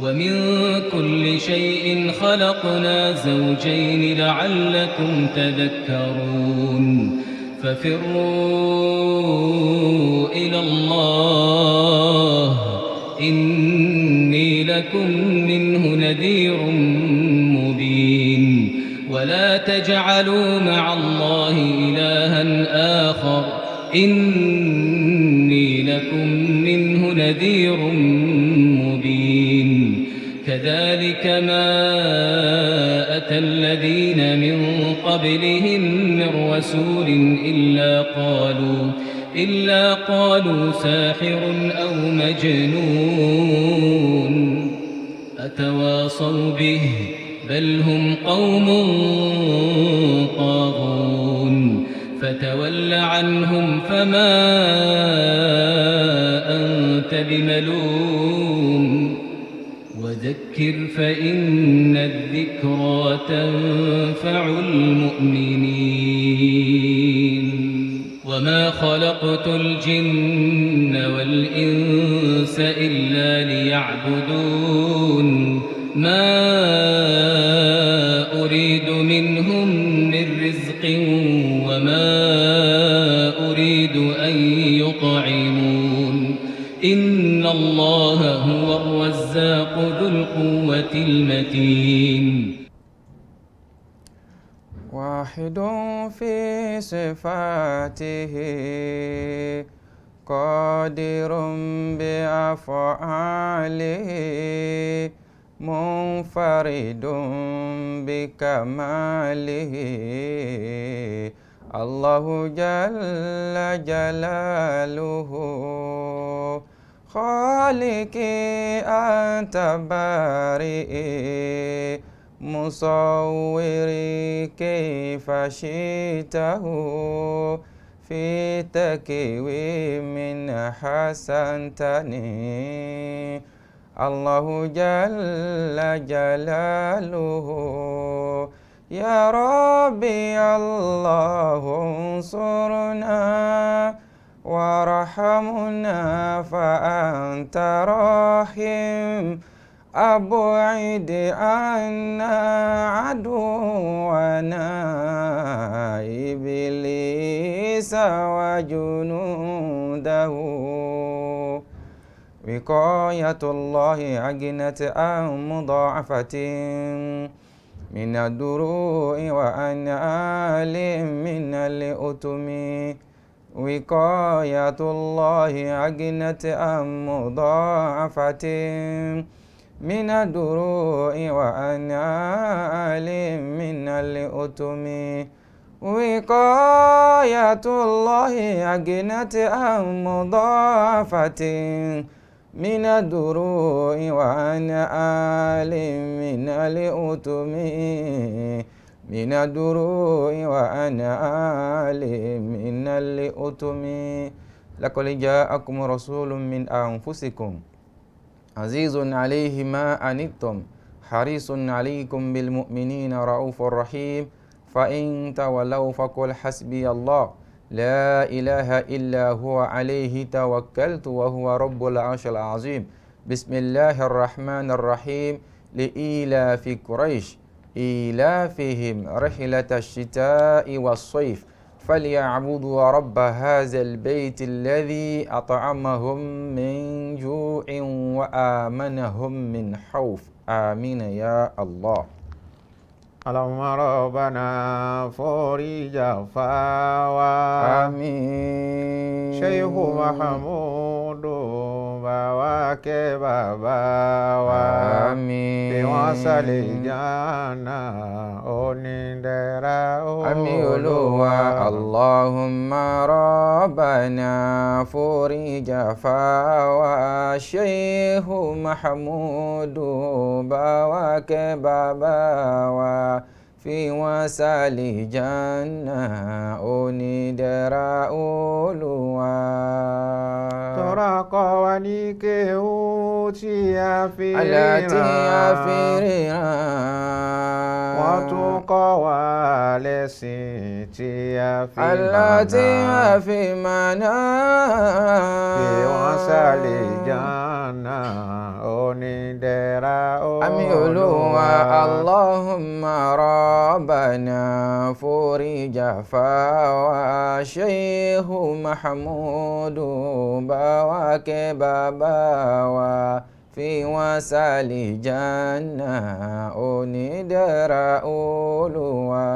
ومن كل شيء خلقنا زوجين لعلكم تذكرون ففروا إلى الله إني لكم منه نذير مبين ولا تجعلوا مع الله إلها آخر إني لكم منه نذير مبين كذلك ما أتى الذين من قبلهم من رسول إلا قالوا ساحر أو مجنون أتواصوا به بل هم قوم طاغون فتول عنهم فما أنت بملوم وذكر فإن الذكرى تنفع المؤمنين وما خلقت الجن والإنس إلا ليعبدون ما أريد منهم من رزق وما أريد أن يطعمون إن الله هو الرزاق ذو القوة المتين واحد في صفاته قادر بأفعاله منفرد بكماله الله جل جلاله خالقي أنت بارئي مصوري كيف شئته في تكوين حسنتني الله جل جلاله يا ربي الله انصرنا وارحمنا فأنت راحم أبعد عنا عدونا إبليس وجنوده وقاية الله أغنت عن مضاعفة من الدروع وأنعال من الأتم وقاية الله أغنت عن مضاعفة من الدروع وأنعال من الأتم وقاية الله أغنت عن مضاعفة من الدروع وأنعال من الأتم من الدروع وأنعال من الأتم لقد جاءكم رسول من أنفسكم عزيز عليه ما عنتم حريص عليكم بالمؤمنين رؤوف رحيم فإن تولوا فقل حسبي الله لا إله إلا هو عليه توكلت وهو رب العرش العظيم بسم الله الرحمن الرحيم لإيلاف قريش إيلافهم رحلة الشتاء والصيف فليعبدوا رب هذا البيت الذي أطعمهم من جوع وآمنهم من خوف آمين يا الله اللهم ربنا فرج فاوا آمين شيخ محمود بواك باباوا آمين بوصل جانا onídẹ̀ra àmín Olúwa Allahumma rabbana forija fáwa Sheikhu Mahamudu báwa kẹ́ bàbá wa fi wọ́n sàlìjánà onídẹ̀ra Olúwa. tọ́ra kọ́ wa ní kéwú tí a fi ríran. àlá tí a fi ríran. wọ́n tún kọ́ wa lẹ́sìn tí a fi mọ̀nà. àlá tí a fi mọ̀nà. fi wọ́n sàlìjánà onídẹ̀ra àmì Olúwa Allahumma rabbana furija fáwa Sheikhu Mahmudu báwa kẹ́ bàbá wa fi wọ́n sàlìjánà onídẹ̀ra Olúwa.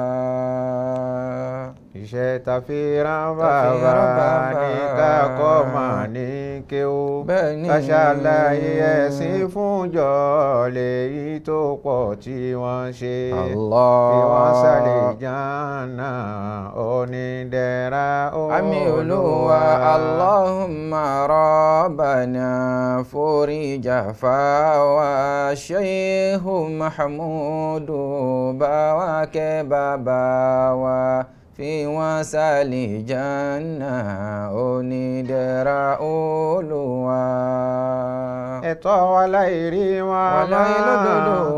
Iṣẹ́ ta fi rán bàbá ní ká kọ́ mà ní kéwú. Ká ṣàlàyé ẹ̀sìn fúnjọ lèyí tó pọ̀ tí wọ́n ṣe. Fi wọ́n sàlìjánà onídẹ̀ra Olúwa. àmì Olúwa Allahumma rabbana furija fáwa Sheikhu Mahmudu báwa kẹ́ bàbá wa fi wọ́n sàlìjánà onídẹ̀ra Olúwa. Ẹ̀tọ́ wa láìrí wọn máa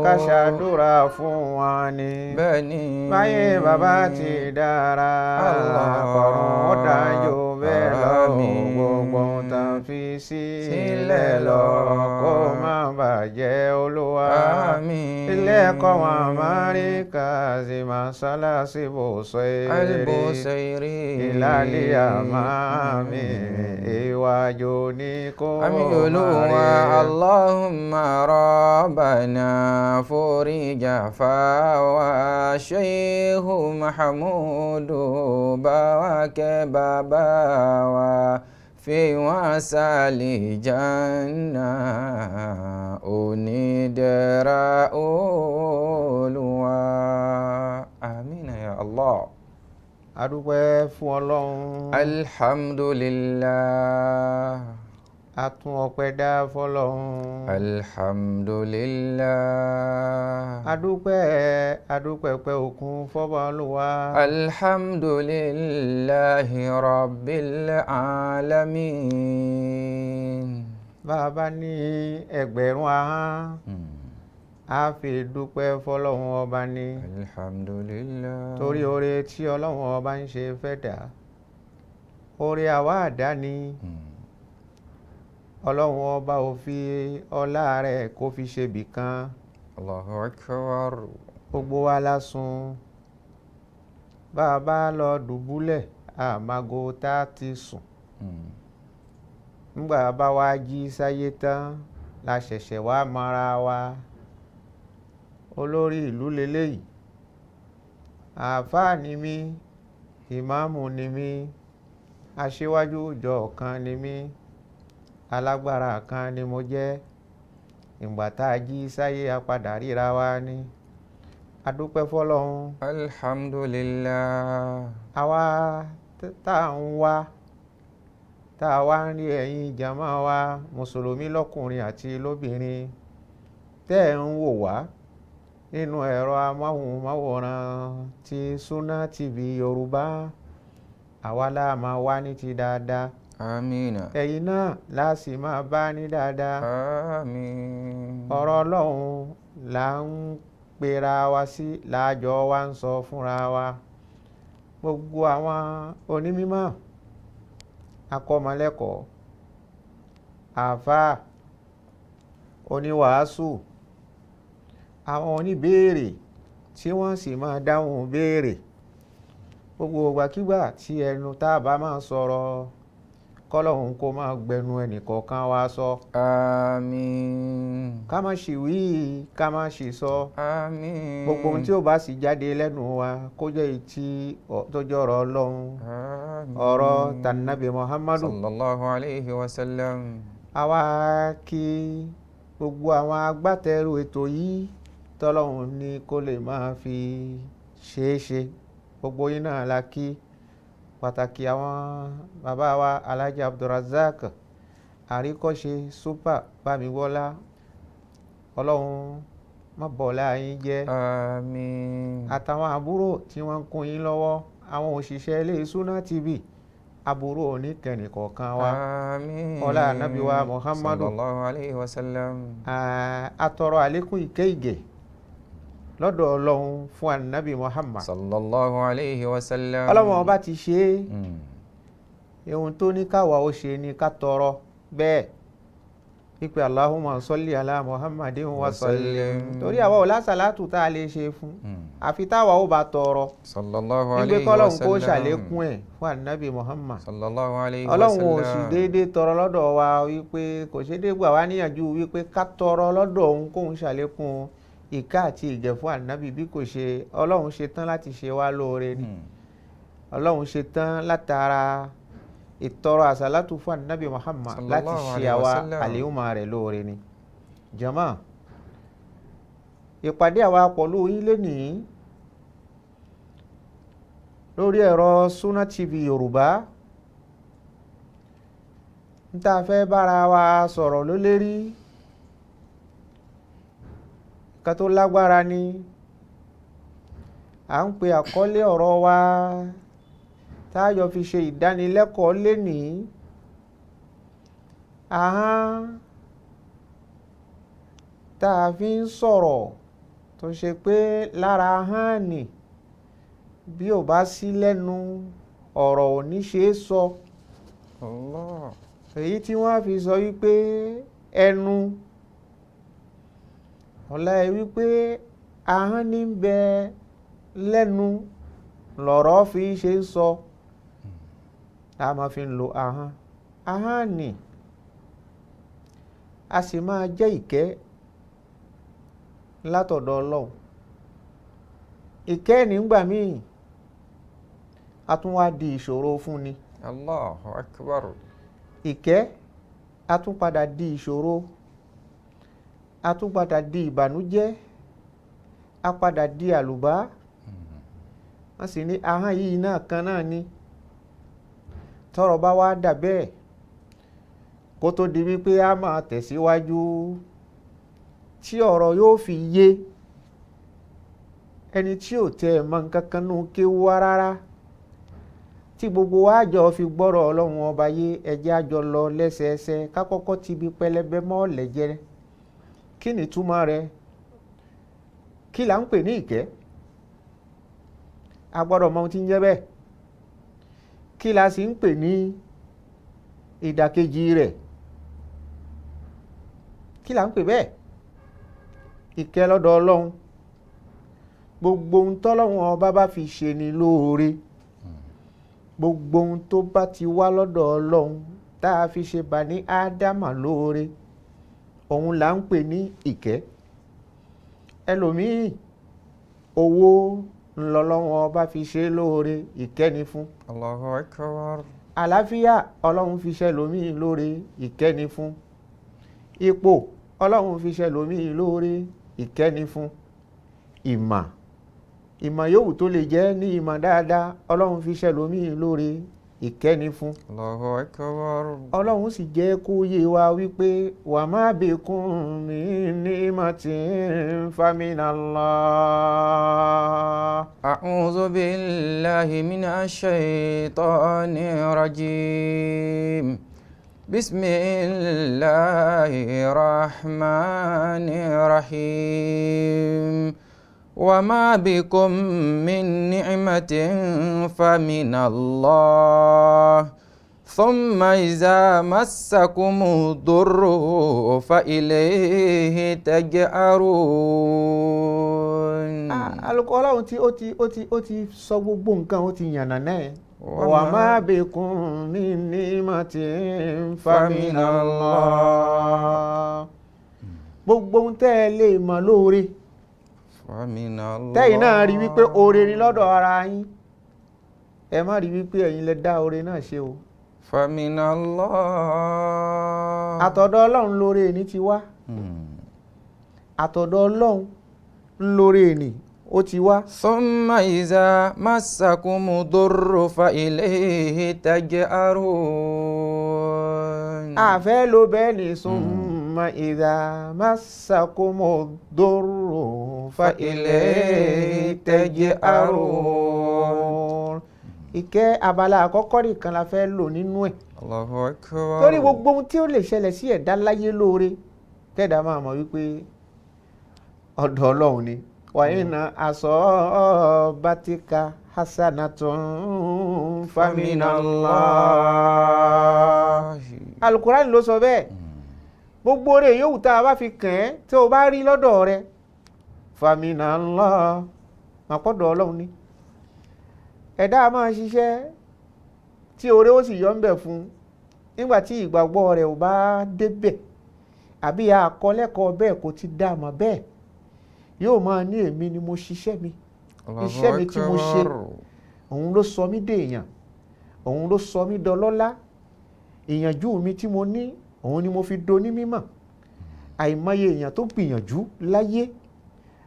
ká ṣàdúrà fún wọn ni. bẹ́ẹ̀ni báyé bàbá ti dára kọ̀run ó dájú bẹ́ẹ̀ lọ gbogbo tán fi sílẹ̀ lọ kó má bàjẹ́ Olúwa. ilé ẹ̀kọ́ wọn Amẹ́ríkà sí mọ́sálásí Bùsọ̀ìrì ìlàlẹ́ àmàmì ìwájú ní kó àmì Olúwa Allahumma rabbana furija fáwa Sheikhu Mahmudu báwa kẹ́ bàbá wa fi wọ́n sàlìjánà onídẹ̀ra Olúwa. Amina ya Allah. A dúpẹ́ fún Ọlọ́run. Alhamdulillah. A tún ọpẹ́ dá fọ́lọ́run. Alhamdulillah. A dúpẹ́ pẹ́ òkun fọ́ba Olúwa. Alhamdulillahi rabbil alamin. Bàbá ní ẹgbẹ̀rún ahọ́n. A fi dúpẹ́ fọ́lọ́run ọba ní. Alhamdulillah. Torí oore tí Ọlọ́run ọba ń ṣe fẹ́ dà. Oore àwa àdáni. Ọlọ́run ọba ò fi ọlá rẹ̀ kó fi ṣe bìkan. Allahu akbar. Gbogbo wa lásùn. Bàbá lọ dùbúlẹ̀ àmàgò tá ti sùn. Nígbà bá wá jí sáyé tán la ṣẹ̀ṣẹ̀ wá mara wa. Olórí ìlú leléyìí. Àfáà ni mí, ìmáàmù ni mí, aṣíwájú ìjọ kan ni mí, alágbára kan ni mo jẹ́. Ìgbà tá a jí sáyé a padà ríra wa ni. A dúpẹ́ fọ́lọ́run. Alhamdulillah. Àwa tá à ń wá tá a wá ń rí ẹ̀yin jàmá wa mùsùlùmí lọ́kùnrin àti lóbìnrin tẹ́ ẹ̀ ń wò wá nínú ẹ̀rọ amóhùnmáwòrán ti Sunna TV Yorùbá. Àwa la máa wá ní ti dáadáa. Amina. Ẹ̀yin náà láàsì máa bá ní dáadáa. Àmín. Ọ̀rọ̀ Ọlọ́run là ń pera wa sí láàjọ wa ń sọ fúnra wa. Gbogbo àwọn onímímọ́ akọ́mọlẹ́kọ̀ọ́ àfáà oníwàásù àwọn oníbéèrè tí wọ́n sì máa dáhùn béèrè. Gbogbo ìgbàkígbà tí ẹnu tá a bá máa sọ̀rọ̀ kọ́lọ́hún kó máa gbẹnu ẹnìkọ̀ọ̀kan wa sọ. Àmín. Ká má ṣì wí ká má ṣì sọ. Àmín. Gbogbo ohun tí ó bá sì jáde lẹ́nu wa kó jẹ́ ìtì tó jẹ́ ọ̀rọ̀ Ọlọ́run. Àmín. Ọ̀rọ̀ tànàbí Muhammadu. Sallallahu alayhi wa sallam. Àwa kí gbogbo àwọn agbátẹrù ètò yìí tọ́lọ́hún ní kó lè máa fi ṣeé ṣe. Gbogbo yín náà la kí. Pàtàkì àwọn bàbá wa Alhaji Abdulrazak àríkọ́ṣe super Bámiwọ́lá. Ọlọ́run má bọ̀lá yín jẹ́. Àmín. Àtàwọn àbúrò tí wọ́n ń kún yín lọ́wọ́ àwọn òṣìṣẹ́ ilé Sunna TV àbúrò oníkẹ̀nìkọ̀ọ̀kan wa. Àmín. Ọlá ànábì wa Muhammadu. Sallallahu alayhi wa sallam. Atọrọ àlékún ìkẹ́ ìgẹ̀ lọ́dọ̀ Ọlọ́run fún ànábì Muhammad. Sallallahu alayhi wa sallam. Ọlọ́run ọba ti ṣe é. Ohun tó ní káwa ó ṣe ni ká tọrọ bẹ́ẹ̀. wípé Allahumma salli ala Muhammadin wa sallim torí àwa ò lásàlátù tá a lè ṣe fún àfi táwa ó bá tọrọ sallallahu wípé alayhi wa kọ́lọ́hún kó sallam. ṣàlékún ẹ̀ fún ànábì Muhammad sallallahu alayhi wa ọlọ́run sallam. ò sì déédéé tọrọ lọ́dọ̀ wa wípé kò ṣe déédéé gbà wá níyànjú wípé ká tọrọ lọ́dọ̀ òun kóun ṣàlékún ìkẹ́ àti ìgẹ̀ fún ànábì bí kò ṣe ọlọ́run ṣe tán láti ṣe wá lóore ni ọlọ́run ṣe tán látara ìtọrọ àsàlátù fún ànábì Muhammad láti Sallallahu ṣe alayhi wa àwa sallam. àlèhùnmá rẹ̀ lóore ni. jàmá ìpàdé àwa pọ̀lú yín lénìí lórí ẹ̀rọ Sunna TV Yorùbá ń tá a fẹ́ bára wa sọ̀rọ̀ ló lérí ká tó lágbára ni à ń pe àkọlé ọ̀rọ̀ wa táyọ̀ fi ṣe ìdánilẹ́kọ̀ọ́ lénìí ahọ́n tá a fi ń sọ̀rọ̀ tó ṣe pé lára ahọ́n ni bí ò bá sí lẹ́nu ọ̀rọ̀ ò ní ṣe é sọ Allah. èyí tí wọ́n fi sọ wípé ẹnu ọ̀la ẹ̀ wípé ahọ́n ní ń bẹ lẹ́nu lọ̀rọ̀ fi ṣe ń sọ a máa fi ń lo ahọ́n ni a sì máa jẹ́ ìkẹ́ látọ̀dọ̀ Ọlọ́run ìkẹ́ nígbà míì a tún wá di ìṣòro fún ni Allahu akbar. ìkẹ́ a tún padà di ìṣòro a tún padà di ìbànújẹ́ a padà di àlùbá wọ́n sì ní ahọ́n yìí náà kan náà ni tọ́rọ̀ bá wá dà bẹ́ẹ̀ kó tó di wípé a máa tẹ̀síwájú tí ọ̀rọ̀ yóò fi yé ẹni tí ò tẹ ẹ̀ mọ̀ nǹkan kan nù kéwú wá rárá tí gbogbo wa jọ fi gbọ́rọ̀ Ọlọ́run ọba yé ẹjẹ́ àjọ lọ lẹ́sẹẹsẹ ká kọ́kọ́ ti bi pẹlẹbẹ mọ́ lẹ́jẹ́ kí ni túmọ̀ rẹ̀ kí là ń pè ní ìkẹ́ a gbọ́dọ̀ mọ ohun tí ń jẹ́ bẹ́ẹ̀ kí la sì ń pè ní ìdàkejì rẹ̀ kí la ń pè bẹ́ẹ̀ ìkẹ́ lọ́dọ̀ Ọlọ́run gbogbo ohun tọ́lọ́run ọba bá fi ṣe ni lóore gbogbo ohun tó bá ti wá lọ́dọ̀ Ọlọ́run tá a fi ṣe bá ní Ádámà lóore òun là ń pè ní ìkẹ́ ẹlòmíì owó ńlọlọ́run ọba fi ṣe lóore ìkẹ́ni fún Allahu akbar. àlàáfíà Ọlọ́run fi ṣe lòmíì lóore ìkẹ́ni fún ipò Ọlọ́run fi ṣe lòmíì lóore ìkẹ́ni fún ìmọ̀ yòówù tó lè jẹ́ ní ìmọ̀ dáadáa Ọlọ́run fi ṣe lòmíì lóore ìkẹ́ni fún Allahu akbar. Ọlọ́run sì jẹ́ kó yé wa wípé wa ma bikum min ni'matin faminallah. A'udhu billahi minash shaitanir rajim. Bismillahir rahmanir rahim. وما بكم من نعمة فمن الله ثم إذا مسكم الضر فإليه تجأرون. alùpùpù Ọlọ́run tí ó ti sọ gbogbo nǹkan ó ti yànnà náà وما بكم من نعمة فمن الله gbogbo ohun tẹ́ ẹ lè mọ̀ lóore tẹ́yìn náà rí wípé oore ni lọ́dọ̀ ara yín ẹ má rí wípé ẹ̀yin lẹ dá oore náà ṣe o. Faminallah. àtọ̀dọ̀ Ọlọ́run lóore ní ti wá àtọ̀dọ̀ Ọlọ́run lóore ní ó ti wá. Thumma iza massakumu durru fa ilayhi taj'arun. àfẹ́ ló bẹ́ẹ̀ ní summa idha massakumu durru fa ilayhi taj'arun. ìkẹ́ abala àkọ́kọ́ nìkan la fẹ́ lò nínú ẹ̀. Allahu akbar. torí gbogbo ohun tí ó lè ṣẹlẹ̀ sí ẹ̀dá láyé lóore kẹ́dà máa mọ̀ wípé ọ̀dọ̀ Ọlọ́run ni. wa inna asabatika hasanatun faminallah. Al-Qur'an ló sọ bẹ́ẹ̀ gbogbo rẹ̀ yóò tá a bá fi kàn ẹ́ tí o bá rí lọ́dọ̀ rẹ̀ famina Allah àpọ̀dọ̀ ọlọ́run ni. Ẹ̀dá máa ṣiṣẹ́ tí oore ó sì yọ ń bẹ̀ fún nígbà tí ìgbàgbọ́ rẹ̀ ò bá débẹ̀ àbí àkọlẹ́kọ̀ọ́ bẹ́ẹ̀ kò ti dá àmọ́ bẹ́ẹ̀ yóò máa ní èmi ni mo ṣiṣẹ́ mi iṣẹ́ mi tí mo ṣe òun ló sọ mí dèèyàn òun ló sọ mí dọlọ́lá ìyànjú mi tí mo ní òun ni mo fi doní mímọ̀. Àìmọye èèyàn tó gbìyànjú láyé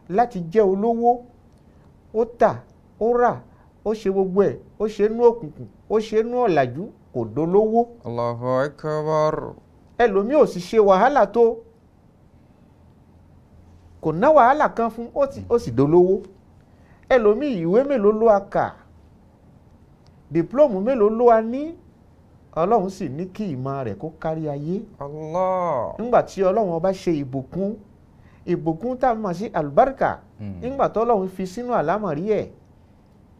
láti jẹ́ olówó ó tà ó rà ó ṣe gbogbo ẹ̀ ó ṣe nú òkùnkùn ó ṣe nú ọ̀làjú kò dolówó. Allahu Akbar. Ẹlòmíì ò sì ṣe wàhálà tó kò ná wàhálà kan fún ó sì dolówó. Ẹlòmíì ìwé mélòó ló a kà dìplọ́mù mélòó ló a ní ọlọ́run sì ní kí ìmọ̀ rẹ̀ kó kárí ayé. Allah. nígbà tí ọlọ́run ọba ṣe ìbùkún tá a mọ̀ sí àlùbáríkà nígbà tó ọlọ́run fi sínú àlámọ̀rí ẹ̀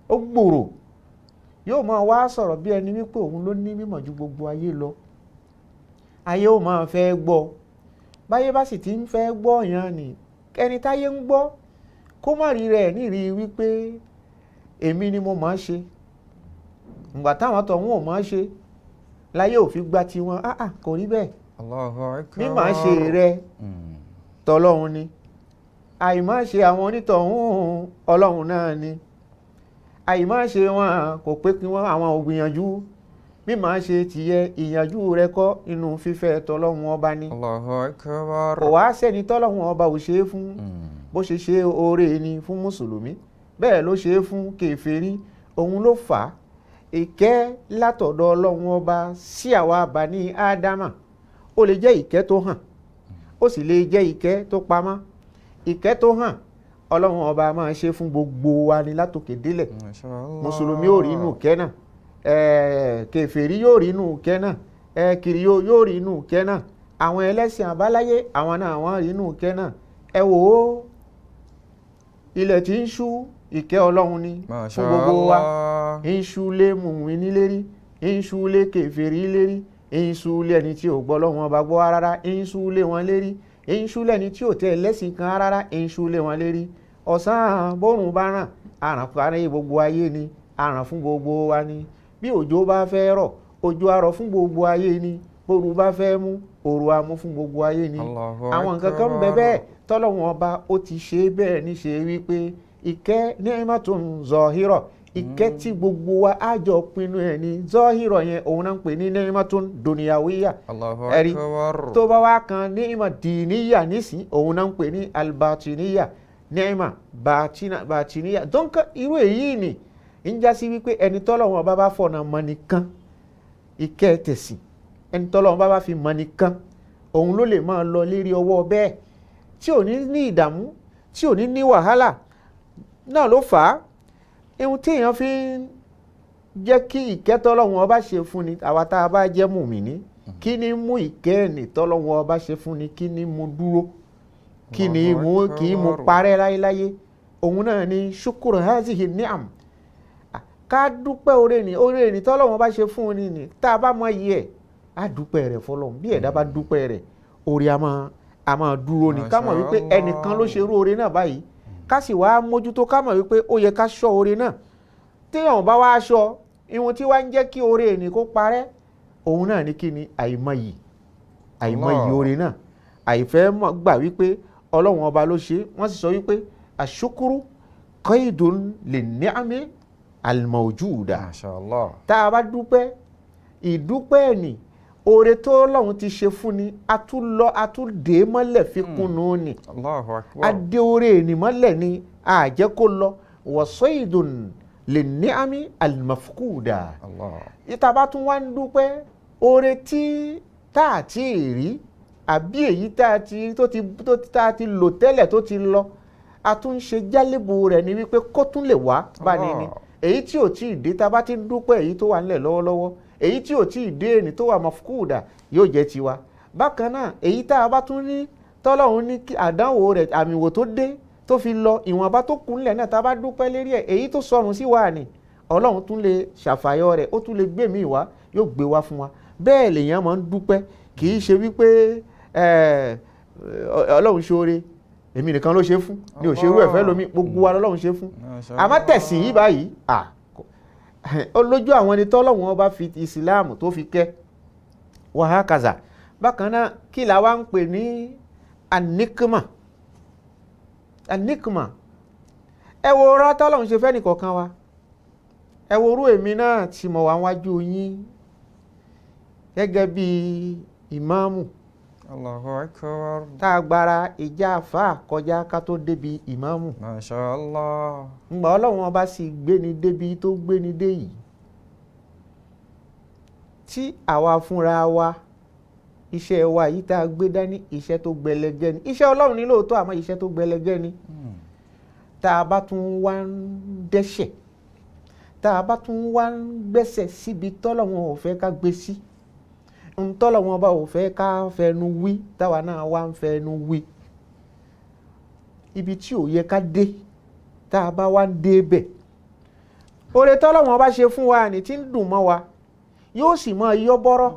ó gbòòrò yóò máa wá sọ̀rọ̀ bí ẹni wípé òun ló ní mímọ̀ ju gbogbo ayé lọ. Ayé ó máa fẹ́ gbọ́ báyé bá sì ti ń fẹ́ gbọ́ yẹn ni ẹni táyé ń gbọ́ kó má rí rẹ̀ nírìí wípé èmi ni mo máa ṣe ìgbà táwọn tọ̀hún ò máa ṣe láyé ò fi gba tiwọn kò rí bẹ́ẹ̀. Allahu Akbar. mímọ̀ ṣe rẹ tọlọ́hun ni àìmọ̀ ṣe àwọn onítọ̀hún ọlọ́hun náà ni àìmọ̀ ṣe wọn kò pé kí wọ́n àwọn ò gbìyànjú mímọ̀ ṣe tìyẹ ìyànjú rẹ kọ́ inú fífẹ́ tọlọ́hun ọba ni. Allahu Akbar. kò wá sẹ́ni tọlọ́hun ọba ò ṣe é fún bó ṣe ṣe oore ni fún mùsùlùmí bẹ́ẹ̀ ló ṣe é fún kèfèrí òun ló fà á ìkẹ́ látọ̀dọ̀ ọlọ́run ọba sí àwa Bani Ádámà ó lè jẹ́ ìkẹ́ tó hàn ó sì lè jẹ́ ìkẹ́ tó pamọ́. Ìkẹ́ tó hàn ọlọ́run ọba máa ṣe fún gbogbo wa ní látòkè délẹ̀. Mùsùlùmí yóò rí inú ìkẹ́ náà kèfèrí yóò rí inú ìkẹ́ náà kìrìyó yóò rí inú ìkẹ́ náà àwọn ẹlẹ́sìn àbáláyé àwọn náà wọ́n rí inú ìkẹ́ náà. Ẹ wò ó ilẹ̀ tí ń ṣú ìkẹ́ ọlọ́run ni fún gbogbo wa. ń ṣú lé mùmínì lérí ń ṣú lé kèfèrí lérí ń ṣú lé ẹni tí ò gbọ́ lọ́wọ́n ọba gbọ́ rárá ń ṣú lé wọn lérí ń ṣú lẹ́ni tí ò tẹ́ lẹ́sìn kan rárá ń ṣú lé wọn lérí. Ọ̀sán bórùn bá ràn àràn parí gbogbo ayé ni àràn fún gbogbo wa ni. Bí òjò bá fẹ́ rọ̀ òjò á rọ̀ fún gbogbo ayé ni bórùn bá fẹ́ mú òrùn á mú fún gbogbo ayé ni. Àwọn nǹkan kan ń bẹ bẹ́ẹ̀ tọ́lọ́wọ́n ọba ó ti ṣe bẹ́ẹ̀ níṣe wípé ìkẹ́ ni'matun zahira ìkẹ́ tí gbogbo wa á jọ pinnu ẹ̀ ní zahira yẹn òun náà ń pè ní ni'matun dunyawiyya. ẹ̀rí tó bá wá kan ni'ma diniya nísìn òun náà ń pè ní albatiniya ni'ma batiniya donc irú èyí ni ń já sí wípé ẹni tọ́lọ́wọ́n ọba bá fọ̀nà mọ́ nìkan ìkẹ́ tẹ̀sìn ẹni tọ́lọ́wọ́n bá fi mọ́ nìkan òun ló lè máa lọ lérí ọwọ́ bẹ́ẹ̀ tí ò ní ìdààmú tí ò ní wàhálà náà ló fà á ihun tí èèyàn fi ń jẹ́ kí ìkẹ́ tọ́lọ́hun ọba ṣe fún ni àwa tá a bá jẹ́ mùmíní kí ni mú ìkẹ́ ẹ̀nì tọ́lọ́hun ọba ṣe fún ni kí ni mú dúró kí ni mú kì í mú parẹ́ láyéláyé òun náà ni ṣukuru hazihi ni'am ká dúpẹ́ oore ni tọ́lọ́hun ọba ṣe fún ni tá a bá mọ iye ẹ̀ á dúpẹ́ rẹ̀ fọlọ́hun bí ẹ̀dá bá dúpẹ́ rẹ̀ oore a máa dúró ni ká mọ̀ wípé ẹnìkan ló ṣe irú oore náà báyìí ká sì wá mójútó ká mọ̀ wípé ó yẹ ká ṣọ́ oore náà téèyàn bá wá aṣọ ihun tí wá ń jẹ́ kí oore ẹni kó parẹ́ òun náà ní kí ni àìmọyì oore náà àìfẹ́ gbà wípé ọlọ́run ọba ló ṣe wọ́n sì sọ wípé àṣukúrú qaidun lin-ni'ami al-mawjuda. Mashallah. tá a bá dúpẹ́ ìdúpẹ́ ẹni oore tó lọ́run ti ṣe fún ni atúndé mọ́lẹ̀ fi kúnnú ni adé oore ẹni mọ́lẹ̀ ni àjẹ́ kó lọ wasaidun lin-ni'ami al-mafquda. ìta bá tún wá ń dúpẹ́ oore tí tá a ti rí àbí èyí tá a ti lò tẹ́lẹ̀ tó ti lọ a tún ṣe jálẹ̀bù rẹ̀ ni wípé kó tún lè wá bá ní ni èyí tí ò tí ì dé tá a bá ti ń dúpẹ́ èyí tó wà nílẹ̀ lọ́wọ́lọ́wọ́ èyí tí ò tí ì dé ẹni tó wà mafquda yóò jẹ́ tiwa. bákan náà èyí tá a bá tún ní tọ́lọ́run ní àdánwò rẹ̀ àmìwò tó dé tó fi lọ ìwọ̀nba tó kù nílẹ̀ náà tá a bá dúpẹ́ lérí ẹ̀ èyí tó sọnù sí wa ni ọlọ́run tún lè ṣàfàyọ rẹ̀ ó tún lè gbé mi wá yóò gbé wá fún wa. bẹ́ẹ̀ lèèyàn máa ń dúpẹ́ kì í ṣe wípé ọlọ́run ṣoore èmi nìkan ló ṣe fún ní òṣèrú ẹ̀fẹ́ lómi gbogbo wa lọ́lọ́run ṣe fún àmọ́ tẹ̀sìn yìí báyìí ó lójú àwọn ẹni tọ́lọ́run ọba fi ìsìláàmù tó fi kẹ́ wàhákàzà bákan náà kí la wá ń pè ní anikma ẹ wo ọ̀rọ̀ tọ́lọ́run ṣe fẹ́ nìkọ̀ọ̀kan wa ẹ wo orú èmi náà tí mo wà wájú yín gẹ́gẹ́ bí ìmáàmù Allahu Akbar. tá a gbára ìjà àfà kọjá ká tó débi ìmáàmù. Masha Allah. ǹgbà ọlọ́run ọba sì gbéni débi tó gbéni dé yìí tí àwa fúnra wa iṣẹ́ wa yìí tá a gbé dání iṣẹ́ tó gbẹlẹgẹ́ ni iṣẹ́ ọlọ́run ní lóòótọ́ àmọ́ iṣẹ́ tó gbẹlẹgẹ́ ni tá a bá tún wá ń dẹ́ṣẹ̀ tá a bá tún wá ń gbẹ́sẹ̀ síbi tọ́lọ́run ò fẹ́ ká gbé sí ntọ́lọ́run ọba ò fẹ́ ká fẹnu wí táwa náà wá ń fẹnu wí ibi tí ò yẹ ká dé tá a bá wá ń dé bẹ̀ oore tọ́lọ́run ọba ṣe fún wa ní tí ń dùn mọ́ wa yóò sì mọ iyọ́ bọ́rọ́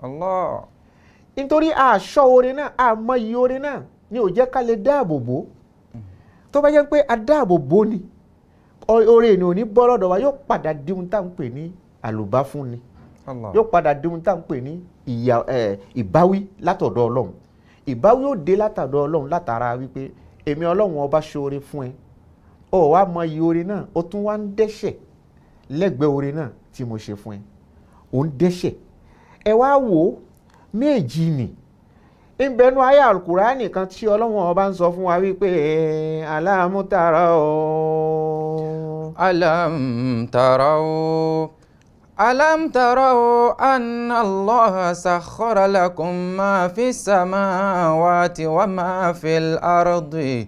Allah. nítorí àṣọ oore náà àmọ́ iye oore náà ni ò jẹ́ ká lè dáàbò bò tó bá jẹ́ pé a dáàbò bò ni oore ni ò ní bọ́ lọ́dọ̀ wa yóò padà di ohun tá à ń pè ní àlùbá fún ni yóò padà di ohun tá à ń pè ní ìbáwí látọ̀dọ̀ ọlọ́run ìbáwí yóò dé látọ̀dọ̀ ọlọ́run látara wípé èmi ọlọ́run ọba ṣoore fún ẹ ọ wá mọ iye oore náà ó tún wá ń dẹ́ṣẹ̀ lẹ́gbẹ̀ẹ́ oore náà tí mo ṣe fún ẹ ò ń dẹ́ṣẹ̀ ẹ wá wò ó méjì nì ìbẹ̀nu ayé alukurani kan tí ọlọ́run ọba ń sọ fún wa wípé aláàmútara o. ألم تروا أن الله سخر لكم ما في السماوات وما في الأرض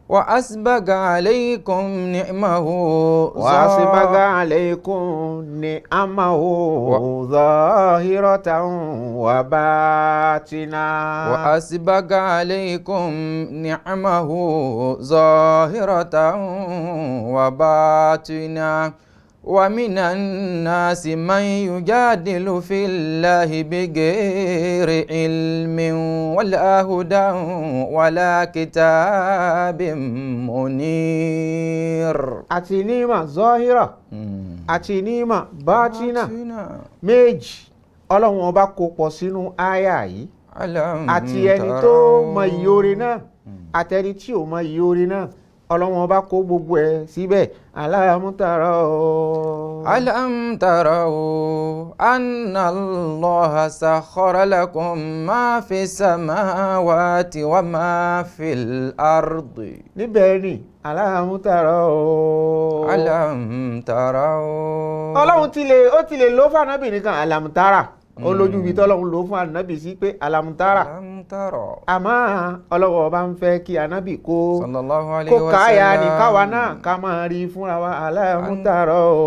وأسبغ عليكم نعمه ظاهرة وباطنة وأسبغ عليكم نعمه ظاهرة وباطنة ومن الناس من يجادل في الله بغير علم ولا هدى ولا كتاب منير àti nímà zahira àti nímà bátinà méjì ọlọ́run ọba kó pọ̀ sínú àyà yìí àti ẹni tó mọ iye oore náà àtẹni tí ò mọ iye oore náà ọlọ́run ọba kó gbogbo ẹ̀ síbẹ̀ alam tarau anna Allaha sakhara lakum ma fi samawati wa ma fil ardi. níbẹ̀ ni alam tarau. ọlọ́run ti lè lò fún ànábì nìkan alam tara olójú ibi tọ́lọ́run lò fún ànábì sí pé alam tara àmọ́ ọlọ́wọ́ ọba ń fẹ́ kí ànábì kó káyà ní káwa náà ká máa rí fúnra wa alam tarau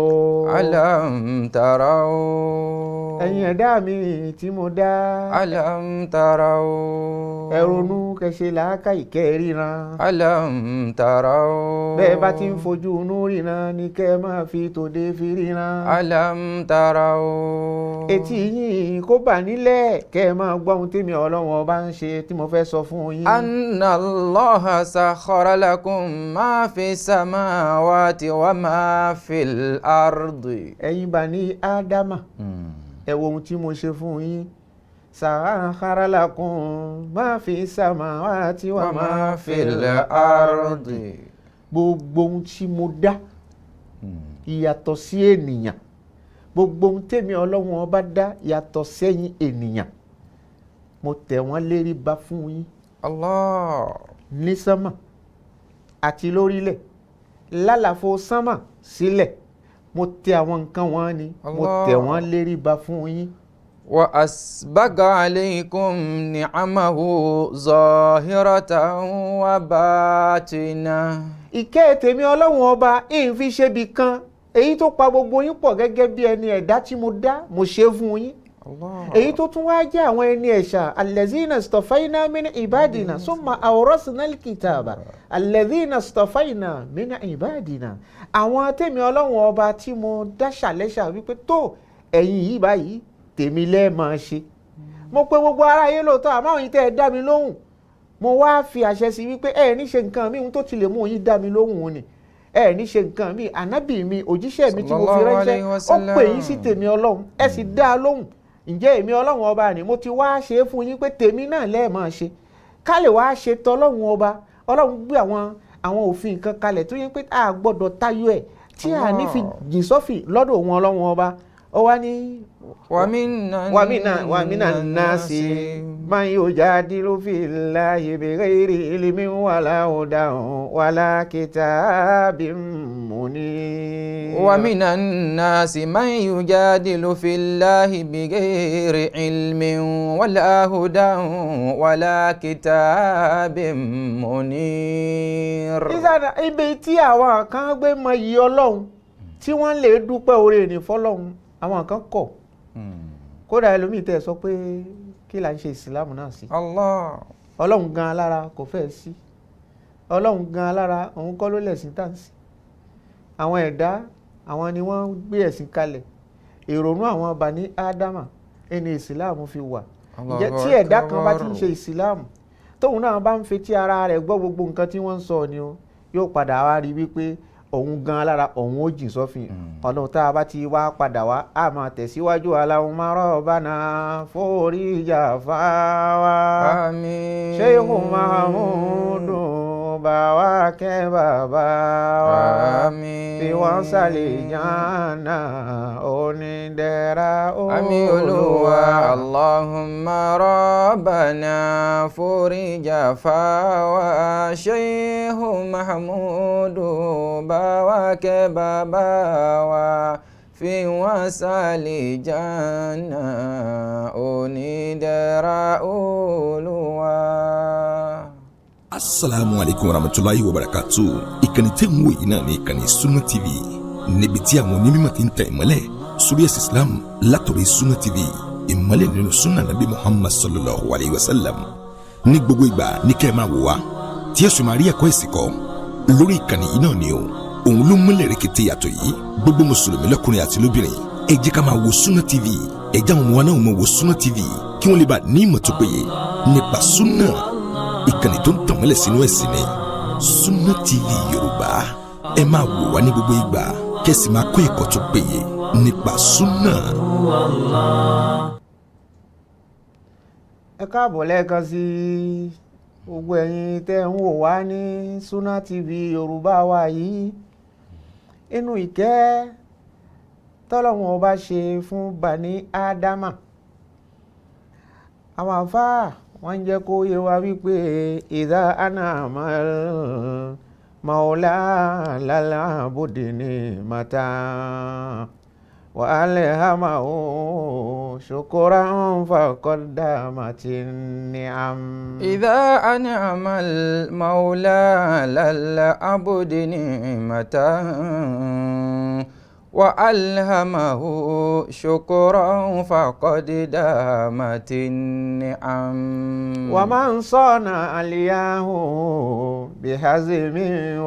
ẹ̀yin ẹ̀dá mi tí mo dá alam tarau ẹ ronú kẹsẹ̀ làákà ìkẹríran alam tarau bẹ́ẹ̀ bá ti ń fojú inú ríran ní kẹ́ máa fi tòde fi ríran alam tarau etí yín kó bà nílẹ̀ kẹ́ máa gbọ́ ohun tèmi ọlọ́run ọba ń ṣe tí mo fẹ́ sọ fún yín. anna Allaha sakhara lakum ma fi samawati wa ma fil ardi. ẹ̀yin bani ádámà ẹ wo ohun tí mo ṣe fún yín sakhara lakum ma fi samawati wa ma fil ardi. gbogbo ohun tí mo dá ìyàtọ̀ sí ènìyàn gbogbo ohun tèmi ọlọ́run ọba dá yàtọ̀ sẹ́yìn ènìyàn mo tẹ̀ wọ́n lérí ba fún yín. Allah. ní sánmà àti lórílẹ̀ lálàfo sánmà sílẹ̀ mo tẹ̀ àwọn nǹkan wọn ni mo tẹ̀ wọ́n lérí ba fún yín. wa asbaga alaykum ni'amahu zahiratan wa batina. ìkẹ́ tèmi ọlọ́run ọba ìfi ṣebi kan èyí tó pa gbogbo yín pọ̀ gẹ́gẹ́ bí ẹni ẹ̀dá tí mo dá mo ṣe fún yín. èyí tó tún wá jẹ́ àwọn ẹni ẹ̀ṣà alladhina istafayna min ibadina summa awrasna alkitaba alladhina istafayna min ibadina. àwọn tèmi ọlọ́run ọba tí mo dá ṣàlẹ́ṣà wípé tó ẹ̀yin yìí báyìí tèmi lẹ́ẹ̀ máa ṣe mo pé gbogbo aráyé lóòótọ́ àmọ́ òyìn tẹ́ ẹ dá mi lóhùn mo wá fi àṣẹ sí wípé ẹ ní ṣe nǹkan mi ohun tó ti lè mú yín dá mi lóhùn òun ni ẹ ní ṣe nǹkan mi ànábì mi òjíṣẹ́ mi tí mo fi ránṣẹ́ ó pè yín sí tèmi ọlọ́run ẹ sì dá a lóhùn ǹjẹ́ èmi ọlọ́run ọba ni mo ti wá ṣe é fún yín pé tèmi náà lẹ́ẹ̀ máa ṣe ká lè wá ṣe tọ́lọ́run ọba ọlọ́run gbé àwọn òfin kan kalẹ̀ tó yẹ pé a gbọ́dọ̀ tayọ ẹ̀ tí a ní fi jìn sọ́fì lọ́dọ̀ òun ọlọ́run ọba ó wá ní wàmínà náàsì man yujadilu fillahi bighairi ilmin wala hudan wala kitabin munir. wàmínà náàsì man yujadilu fillahi bighairi ilmin wala hudan wala kitabin munir. ìsàdà ibi tí àwọn kan gbé mọ iyì ọlọ́run tí wọ́n lè dúpẹ́ oore ní fọlọ́run àwọn kan kọ̀ kódà ẹlòmíì tẹ́ ẹ sọ pé kí là ń ṣe ìsìlámù náà sí. ọlọ́run gan alára kò fẹ́ sí ọlọ́run gan alára òun kọ́ ló lẹ̀sìn tá à ń sìn àwọn ẹ̀dá àwọn ni wọ́n gbé ẹ̀sìn kalẹ̀ ìrònú àwọn Bani Ádámà ẹni ìsìlámù fi wà ǹjẹ́ tí ẹ̀dá kan bá ti ń ṣe ìsìlámù tóun náà bá ń fetí ara rẹ̀ gbọ́ gbogbo nǹkan tí wọ́n ń sọ ni o yóò padà wá rí wípé òun gan alára òun ó jìn sọ́fìn ọ̀nà tá a bá ti wá padà wá a máa tẹ̀síwájú Allahumma rabbana forija fáwa Sheikh Mahmudu bàwá kẹ́ bàbá wa bí wọ́n sàlẹ̀ jánà onídẹ̀ra Olúwa. Allahumma rabbana forija fáwa Sheikh Mahmudu bàwá kẹ́ bàbá wa fi wọ́n sàlẹ̀ jánà onídẹ̀ra Olúwa. Assalamu alaikum warahmatullahi wabarakatuh. Ìkànnì tẹ́ ń wò yìí náà ní ìkànnì Sunna TV níbi tí àwọn onímọ̀ ti ń tẹ ìmọ́lẹ̀ sórí ẹ̀sìn Islam látọ̀rí Sunna TV ìmọ́lẹ̀ nínú sunna nabi Muhammad sallallahu alayhi wa sallam. Ní gbogbo ìgbà ní kẹ́ ẹ máa wò wá tí ẹ sì máa rí ẹ̀kọ́ ẹ̀sìn kọ́ lórí ìkànnì yìí náà ni o. Òun ló múlẹ̀ rẹ̀kẹ̀tẹ̀ yàtọ̀ yìí gbogbo mùsùlùmí lọ́kùnrin àti lóbìnrin ẹ jẹ́ ká máa wo Sunna TV ẹ jẹ́ àwọn ọmọ wa náà máa wo Sunna TV kí wọ́n lè bá ní ìmọ̀ tó péye nípa sunna ìkànnì tó ń tànmọ́lẹ̀ sínú ẹ̀sìn ni Sunna TV Yorùbá ẹ máa wò wá ní gbogbo ìgbà kẹ́sì máa kó ẹ̀kọ́ tó péye nípa sunna. ẹ káàbọ̀ lẹ́ẹ̀kan sí gbogbo ẹ̀yin tẹ́ ń wò wá ní Sunna TV Yorùbá wa yìí inú ìkẹ́ tọ́lọ́run ọba ṣe fún Bani Ádámà àwọn àfáà wọ́n jẹ́ kó yé wa wípé ìdá anama maula lalabudi ni mata wa alhamahu shukran faqaddamati ni'am. ìdá anama maula lalabudi ni mata وألهمه شكرا فقد دامت النعم. ومن صنع علياه بحزم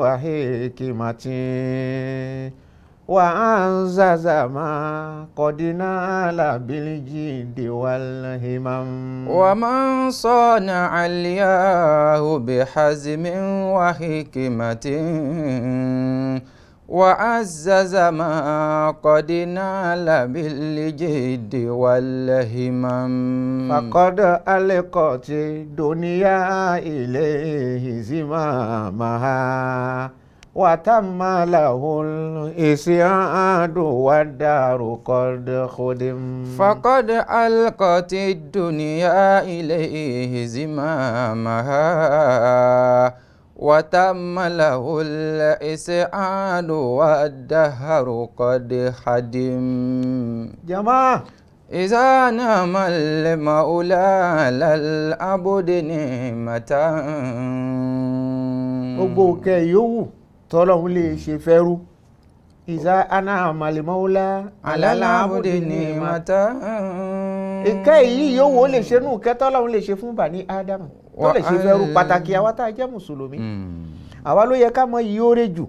وحكمة وأنزز ما قد نال بالجد والهمم. ومن صنع علياه بحزم وحكمة وعزز ما قد نال بالجد والهمم. فقد ألقت الدنيا إليه زمامها وتم له الإسعاد والدار قد خدم. فقد ألقت الدنيا إليه زمامها وتم له الإسعاد والدهر قد خدم. جماعة إذا نام المولى للعبد نعمة. gbogbo kẹ yòówù tọ́lọ́hun lè ṣe fẹ́rú ìzá an'ama al-mawla ala al-abdi ni'matan. ìkẹ́ yìí yòówù ó lè ṣe nù kẹ́ tọ́lọ́hun lè ṣe fún Bani Ádámà tó lè ṣe fẹ́rú pàtàkì àwa tá a jẹ́ mùsùlùmí àwa ló yẹ ká mọ iye oore jù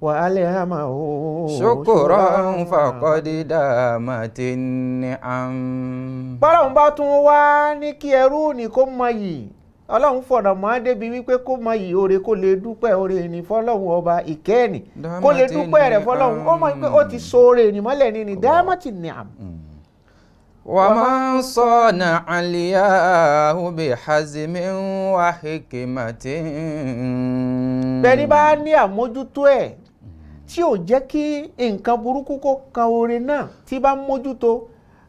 wa alhamahu shukran faqad damatin ni'am. bọ́lọ́run bá tún wá ní kí ẹrú ní kó mọ yìí ọlọ́run fọ̀nà mọ́ á débi wípé kó mọ yìí oore kó lè dúpẹ́ oore ní fọlọ́run ọba ìkẹ́ẹ̀nì kó lè dúpẹ́ rẹ̀ fọlọ́run ó mọ̀ pé ó ti so oore ní mọ́lẹ̀ ní damatin ni'am. ومن صانع الياه بحزم وحكمة. bẹ́ẹ̀ni bá ní àmójútó ẹ̀ tí ò jẹ́ kí nǹkan burúkú kó kan orin náà tí bá mójútó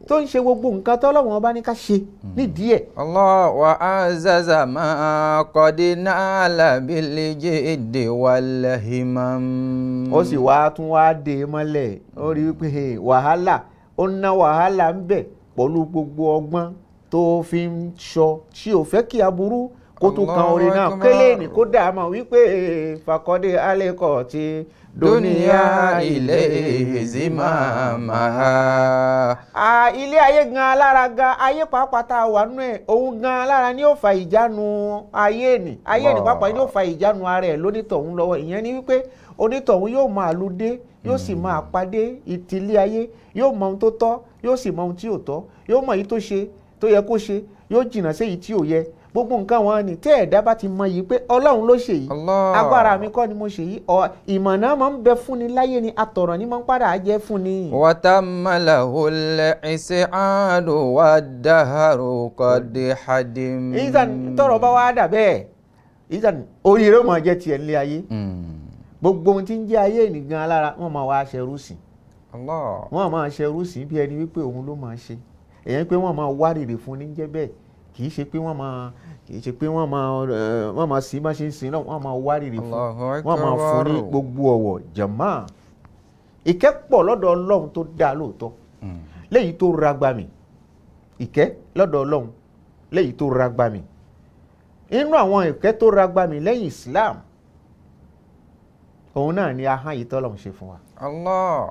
tó ń ṣe gbogbo nǹkan tọ́lọ́wọ́n bá ní ká ṣe nídìí ẹ̀. Allah wa azaza ma qad nala bil jiddi wal himam. ó sì wá tún wá dé mọ́lẹ̀ ó rí pé wàhálà ó ná wàhálà ń bẹ pẹ̀lú gbogbo ọgbọ́n tó fi ń ṣọ́ tí ò fẹ́ kí aburú kó tún kan orin náà kélé ní kó dà mọ̀ wípé fàkọ́dé alẹ́kọ̀ọ́ ti dúníyà ilé ìzímàmà. ilé ayé gan alára gan ayé pàápàá tá a wà nú ẹ̀ òun gan alára ni ó fa ìjánu ayé ni pàápàá ni ó fa ìjánu ara ẹ̀ lónítọ̀hún lọ́wọ́ ìyẹn ni wípé onítọ̀hún yóò máa lùdé yóò sì máa pàdé ìtìlé ayé yóò mọ ohun tó tọ́ yóò sì mọ ohun tí ò tọ́ yóò mọ èyí tó ṣe tó yẹ kó ṣe yóò jìnnà sí èyí tí ò yẹ gbogbo nǹkan wọn ni tẹ́ ẹ̀dá bá ti mọ yìí pé ọlọ́run ló ṣe yìí agbára mi kọ́ ni mo ṣe yìí ìmọ̀nà máa ń bẹ fún ni láyé ni àtọ̀rọ̀ ni máa ń padà jẹ́ fún ni. wàtàmàlàhùn ìṣèhàdù wà dàhàrù kọ́dé hadim. ìzàn tọrọ bá wà dà bẹ́ẹ̀ ìzàn oríire máa jẹ́ tiẹ̀ nílé ayé gbogbo ohun tí ń jẹ́ ayé nìgan alára wọ́n máa wá aṣẹ́rú sí wọ́n máa aṣẹ́rú sí bí ẹni wípé òun ló máa ṣe èyàn pé wọ́n máa wárìrì fún ní jẹ́ bẹ́ẹ̀ kì í ṣe pé wọ́n máa sí bá ṣe ń sin náà wọ́n máa wárìrì fún wọ́n máa fún ní gbogbo ọ̀wọ̀ jàmá ìkẹ́ pọ̀ lọ́dọ̀ ọlọ́run tó dáa lóòótọ́ léyìí tó ragbá mi ìkẹ́ lọ́dọ̀ ọlọ́run léyìí tó ragbá mi inú àwọn ìkẹ́ tó ragbá mi lẹ́yìn Islam òun náà ni ahọ́n yìí tọ́lọ́run ṣe fún wa. Allah.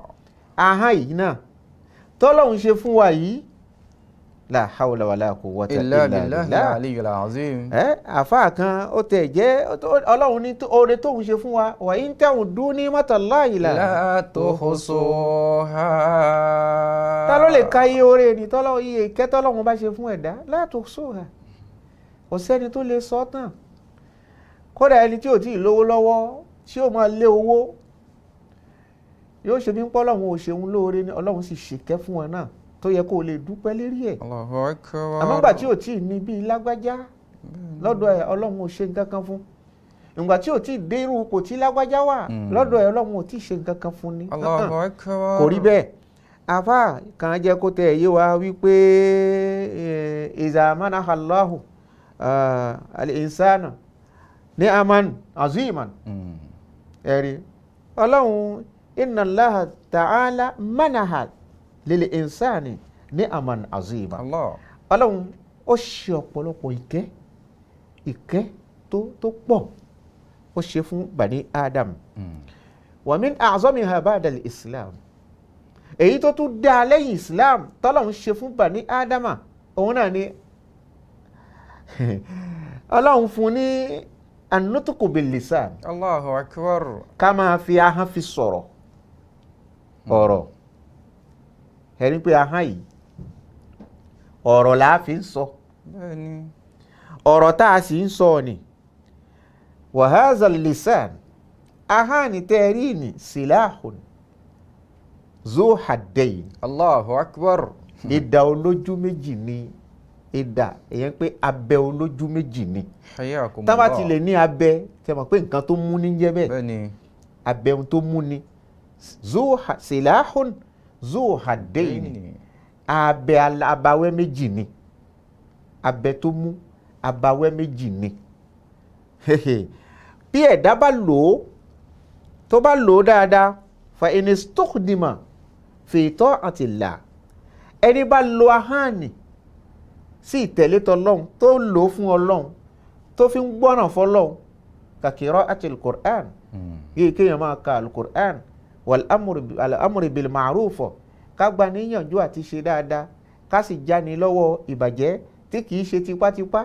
ahọ́n yìí náà tọ́lọ́run ṣe fún wa yìí la hawla wala quwwata illa billah aliyyil azim. àfáà kan ó tẹ̀ jẹ́ ọlọ́run ní oore tóun ṣe fún wa wa in ta'uddu ni'matallahi la tuhsuha. ta ló lè ka iye oore ni tọ́lọ́run iye ìkẹ́ tọ́lọ́run bá ṣe fún ẹ̀dá la tuhsuha kò sẹ́ni tó lè sọ tán kódà ẹni tí ò tí ì lówó lọ́wọ́ tí ó máa lé owó yóò ṣe bí ń pọ́ ọlọ́run ò ṣeun lóore ni ọlọ́run sì ṣèkẹ́ fún wọn náà tó yẹ kó o lè dúpẹ́ lérí ẹ̀. àmọ́ ìgbà tí ò tí ì ní bíi lágbájá lọ́dọ̀ ẹ̀ ọlọ́run ò ṣe nǹkan kan fún ìgbà tí ò tí ì dé irú kò tí lágbájá wà lọ́dọ̀ ẹ̀ ọlọ́run ò tí ì ṣe nǹkan kan fún ni. kò rí bẹ́ẹ̀ àfà kan jẹ́ kó tẹ̀ yé wa wípé iza manaha Allahu al-insana ni'aman aziman ẹ̀rí ọlọ́run inna Allaha ta'ala manaha lil insani ni'aman azima ọlọ́run ó ṣe ọ̀pọ̀lọpọ̀ ìkẹ́ tó pọ̀ ó ṣe fún bani Adam wa min a'zamiha ba'da al-islam èyí tó tún dá lẹ́yìn Islam tọ́lọ́run ṣe fún bani Adama òun náà ni ọlọ́run fún ní an-nutqu bil-lisan. Allahu akbar. ká máa fi ahọ́n fi sọ̀rọ̀ ọ̀rọ̀ ẹni pé ahọ́n yìí ọ̀rọ̀ là á fi ń sọ ọ̀rọ̀ tá a sì ń sọ ni wa hadha al-lisan ahọ́n ni tẹ́ẹ̀rí ni silahun zu haddayn. Allahu akbar. idà olójú méjì ni idà èyàn pé abẹ olójú méjì ni tá bá ti lè ní abẹ tẹ́ mọ̀ pé nǹkan tó mú ní jẹ́ bẹ́ẹ̀ abẹ ohun tó mú ni silahun zu haddayn abẹ abawẹ́ méjì ni abẹ tó mú abawẹ́ méjì ni bí ẹ̀dá bá lò ó tó bá lò ó dáadáa fa in istukhdima fi ta'atillah ẹni bá lo ahánì sí ìtẹ̀lé tọlọ́hun tó lò ó fún ọlọ́hun tó fi ń gbọ́nà fọlọ́hun ka qira'atil Qur'an yìí kéèyàn máa ka al-Qur'an wal amri bil ma'ruf ká gba níyànjú àti ṣe dáadáa ká sì jáni lọ́wọ́ ìbàjẹ́ tí kìí ṣe tipátipá